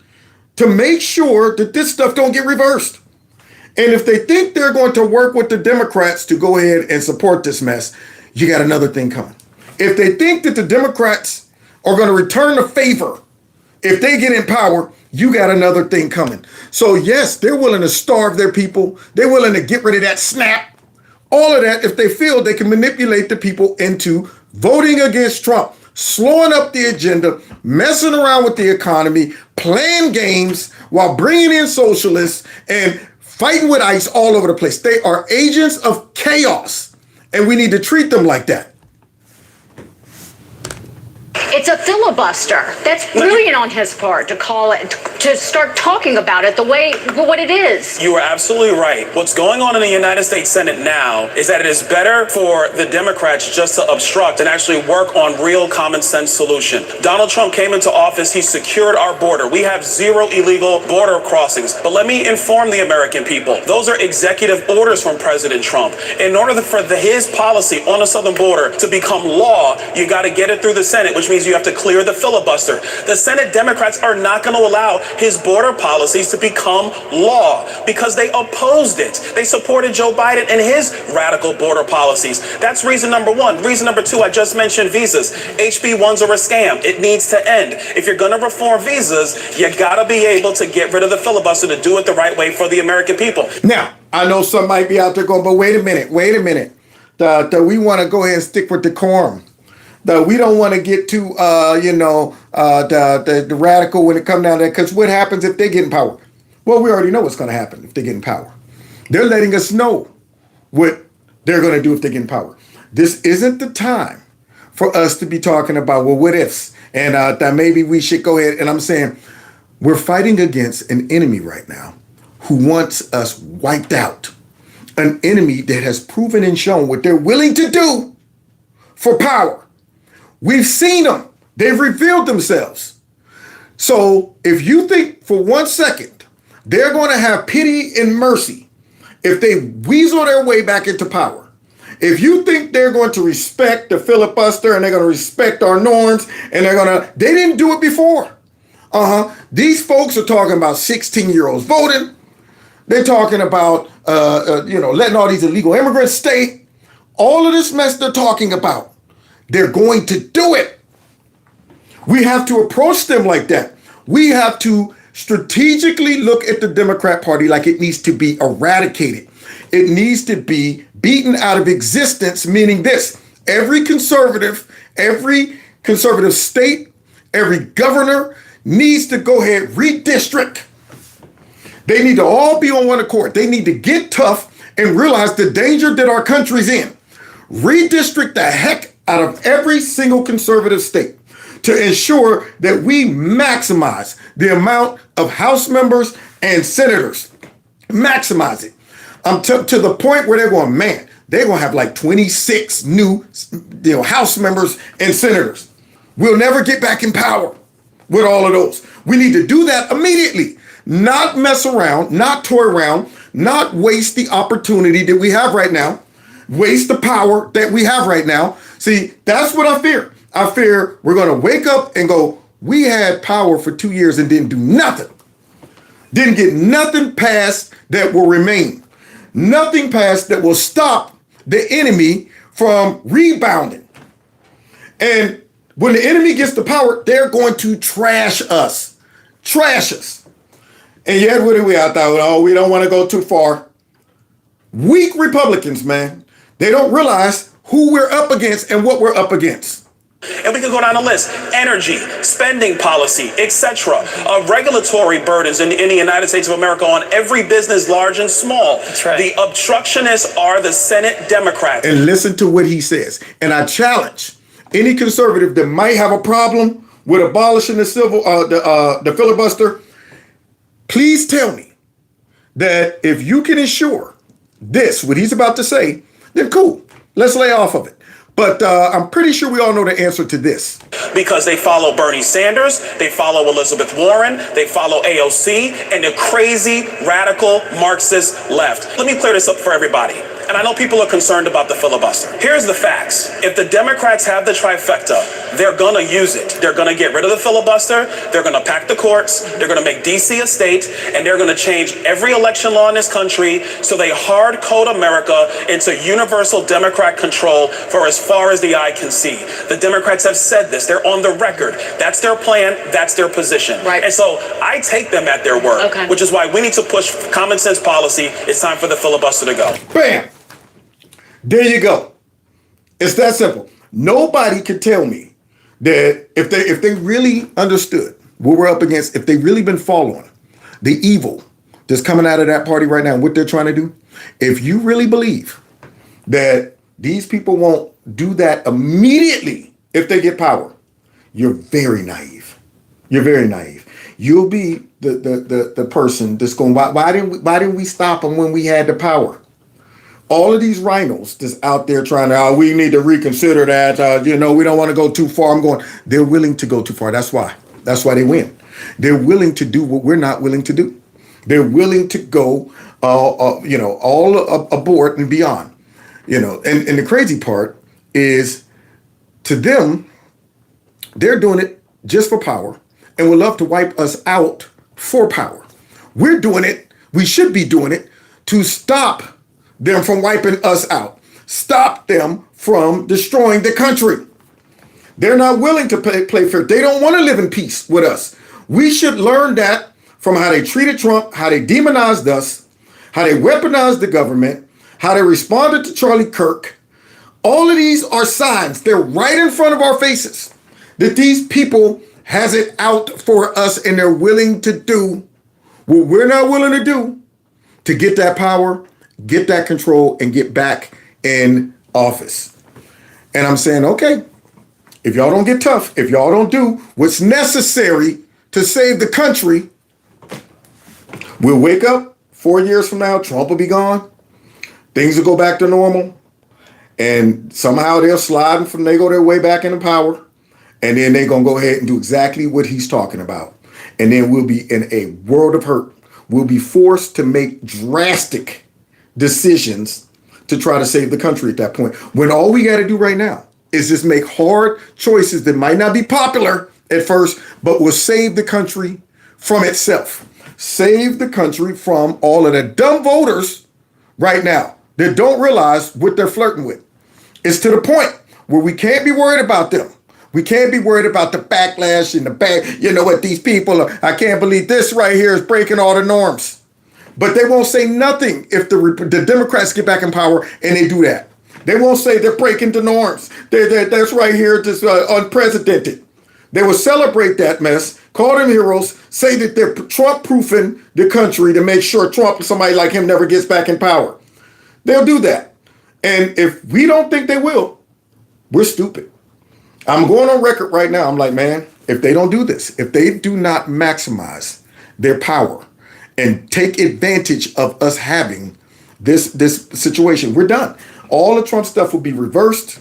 to make sure that this stuff don't get reversed. And if they think they're going to work with the Democrats to go ahead and support this mess, you got another thing coming. If they think that the Democrats are going to return the favor, if they get in power, you got another thing coming. So yes, they're willing to starve their people. They're willing to get rid of that SNAP. All of that, if they feel they can manipulate the people into voting against Trump, slowing up the agenda, messing around with the economy, playing games while bringing in socialists and fighting with ICE all over the place. They are agents of chaos, and we need to treat them like that. It's a filibuster. That's brilliant on his part to call it, to start talking about it the way, what it is. You are absolutely right. What's going on in the United States Senate now is that it is better for the Democrats just to obstruct and actually work on real common sense solution. Donald Trump came into office. He secured our border. We have 0 illegal border crossings. But let me inform the American people. Those are executive orders from President Trump. In order for his policy on the southern border to become law, you got to get it through the Senate, which means means you have to clear the filibuster. The Senate Democrats are not going to allow his border policies to become law because they opposed it. They supported Joe Biden and his radical border policies. That's reason number one. Reason number two, I just mentioned visas. HB1s are a scam. It needs to end. If you're going to reform visas, you got to be able to get rid of the filibuster to do it the right way for the American people. Now, I know some might be out there going, but wait a minute. We want to go ahead and stick with decorum. We don't want to get too, the radical when it comes down to that. Because what happens if they get in power? Well, we already know what's going to happen if they get in power. They're letting us know what they're going to do if they get in power. This isn't the time for us to be talking about, well, what ifs? And that maybe we should go ahead. And I'm saying we're fighting against an enemy right now who wants us wiped out. An enemy that has proven and shown what they're willing to do for power. We've seen them. They've revealed themselves. So if you think for 1 second they're going to have pity and mercy if they weasel their way back into power, if you think they're going to respect the filibuster and they're going to respect our norms and they didn't do it before. These folks are talking about 16-year-olds voting. They're talking about, letting all these illegal immigrants stay. All of this mess they're talking about. They're going to do it. We have to approach them like that. We have to strategically look at the Democrat Party like it needs to be eradicated. It needs to be beaten out of existence, meaning this. Every conservative state, every governor needs to go ahead, redistrict. They need to all be on one accord. They need to get tough and realize the danger that our country's in. Redistrict the heck out of every single conservative state to ensure that we maximize the amount of House members and senators. Maximize it. To the point where they're going, man, they're going to have like 26 new House members and senators. We'll never get back in power with all of those. We need to do that immediately. Not mess around, not toy around, not waste the opportunity that we have right now, waste the power that we have right now. See, that's what I fear. I fear we're going to wake up and go, we had power for 2 years and didn't do nothing. Didn't get nothing passed that will remain. Nothing passed that will stop the enemy from rebounding. And when the enemy gets the power, they're going to trash us. Trash us. And yet, what are we out there? Oh, we don't want to go too far. Weak Republicans, man. They don't realize who we're up against and what we're up against. And we can go down the list. Energy, spending policy, etc. Regulatory burdens in the United States of America on every business, large and small. That's right. The obstructionists are the Senate Democrats. And listen to what he says. And I challenge any conservative that might have a problem with abolishing the filibuster. Please tell me that if you can ensure this, what he's about to say, then cool. Let's lay off of it. But I'm pretty sure we all know the answer to this. Because they follow Bernie Sanders, they follow Elizabeth Warren, they follow AOC, and the crazy, radical, Marxist left. Let me clear this up for everybody. And I know people are concerned about the filibuster. Here's the facts. If the Democrats have the trifecta, they're going to use it. They're going to get rid of the filibuster. They're going to pack the courts. They're going to make D.C. a state. And they're going to change every election law in this country so they hard code America into universal Democrat control for as far as the eye can see. The Democrats have said this. They're on the record. That's their plan. That's their position. Right. And so I take them at their word, Okay. which is why we need to push common sense policy. It's time for the filibuster to go. Bam! There you go. It's that simple. Nobody can tell me that if they really understood what we're up against, if they really been following the evil that's coming out of that party right now and what they're trying to do, if you really believe that these people won't do that immediately if they get power, you're very naive. You're very naive. You'll be the person that's going, why didn't we stop them when we had the power? All of these rhinos that's out there trying to, we need to reconsider that, we don't want to go too far. They're willing to go too far. That's why they win. They're willing to do what we're not willing to do. They're willing to go, all aboard and beyond, and the crazy part is to them, They're doing it just for power and would love to wipe us out for power. We're doing it, we should be doing it to stop them from wiping us out, stop them from destroying the country. They're not willing to play fair. They don't want to live in peace with us. We should learn that from how they treated Trump, how they demonized us, how they weaponized the government, how they responded to Charlie Kirk. All of these are signs. They're right in front of our faces that these people has it out for us and they're willing to do what we're not willing to do to get that power, get that control, and get back in office. And I'm saying, okay, if y'all don't get tough, if y'all don't do what's necessary to save the country, we'll wake up 4 years from now, Trump will be gone, things will go back to normal, and somehow they'll slide from they go their way back into power, and then they're going to go ahead and do exactly what he's talking about. And then we'll be in a world of hurt. We'll be forced to make drastic decisions to try to save the country at that point, when all we got to do right now is just make hard choices that might not be popular at first, but will save the country from itself. Save the country from all of the dumb voters right now that don't realize what they're flirting with. It's to the point where we can't be worried about them. We can't be worried about the backlash and the back. You know what, these people are, I can't believe this right here is breaking all the norms. But they won't say nothing if the Democrats get back in power and they do that. They won't say they're breaking the norms. That's right here, just unprecedented. They will celebrate that mess, call them heroes, say that they're Trump-proofing the country to make sure Trump, somebody like him, never gets back in power. They'll do that. And if we don't think they will, we're stupid. I'm going on record right now. I'm like, man, if they don't do this, if they do not maximize their power and take advantage of us having this situation, we're done. All the Trump stuff will be reversed,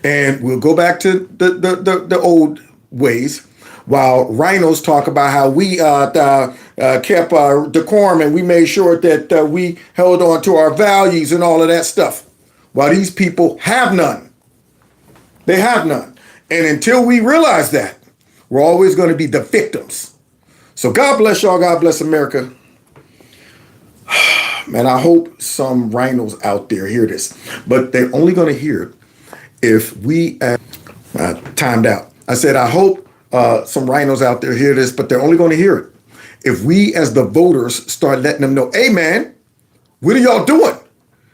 and we'll go back to the old ways. While rhinos talk about how we kept our decorum and we made sure that we held on to our values and all of that stuff, while these people have none. They have none. And until we realize that, we're always going to be the victims. So God bless y'all. God bless America. Man, I hope some rhinos out there hear this, but they're only going to hear it if we timed out. I said, I hope some rhinos out there hear this, but they're only going to hear it if we as the voters start letting them know, hey man, what are y'all doing?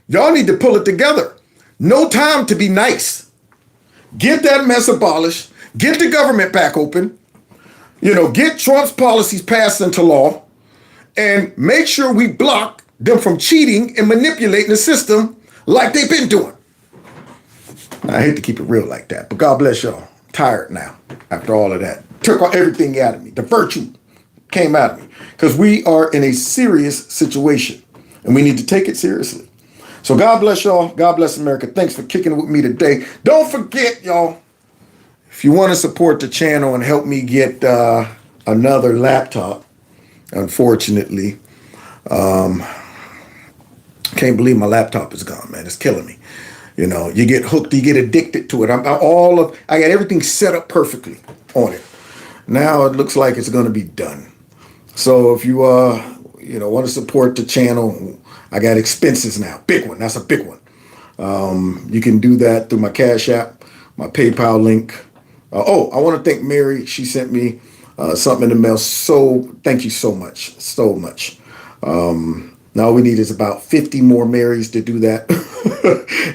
Y'all need to pull it together. No time to be nice. Get that mess abolished. Get the government back open. Get Trump's policies passed into law, and make sure we block them from cheating and manipulating the system like they've been doing. I hate to keep it real like that, but God bless y'all. I'm tired now after all of that. Took everything out of me. The virtue came out of me because we are in a serious situation and we need to take it seriously. So God bless y'all. God bless America. Thanks for kicking it with me today. Don't forget, y'all, if you want to support the channel and help me get another laptop, unfortunately, can't believe my laptop is gone, man. It's killing me. You get hooked, you get addicted to it. I got everything set up perfectly on it. Now it looks like it's going to be done. So if you want to support the channel, I got expenses now. Big one. That's a big one. You can do that through my Cash App, my PayPal link. I want to thank Mary. She sent me something in the mail. So thank you so much. So much. Now all we need is about 50 more Marys to do that.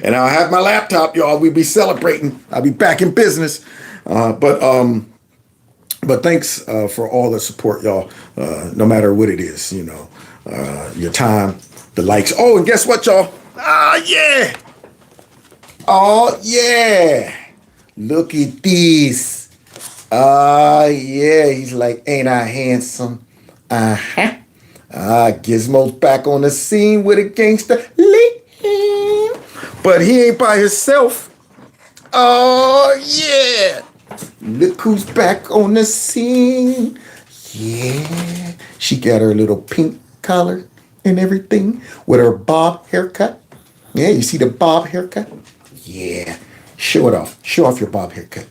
And I'll have my laptop, y'all. We'll be celebrating. I'll be back in business. But thanks for all the support, y'all. No matter what it is, your time, the likes. Oh, and guess what, y'all? Yeah. Oh, yeah. Look at this. Yeah. He's like, ain't I handsome? Uh-huh. Gizmo's back on the scene with a gangster. But he ain't by himself. Oh, yeah. Look who's back on the scene. Yeah. She got her little pink collar and everything with her bob haircut. Yeah, you see the bob haircut? Yeah. Show it off. Show off your bob haircut.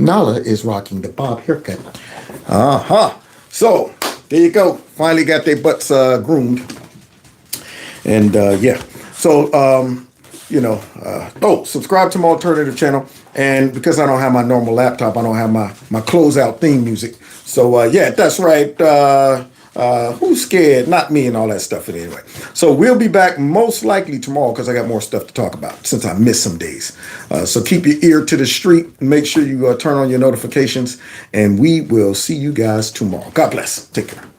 Nala is rocking the bob haircut. So there you go. Finally got their butts groomed. And yeah. So subscribe to my alternative channel. And because I don't have my normal laptop, I don't have my closeout theme music. So yeah, that's right. Who's scared? Not me and all that stuff. Anyway, so we'll be back most likely tomorrow because I got more stuff to talk about since I missed some days. So keep your ear to the street. Make sure you turn on your notifications, and we will see you guys tomorrow. God bless. Take care.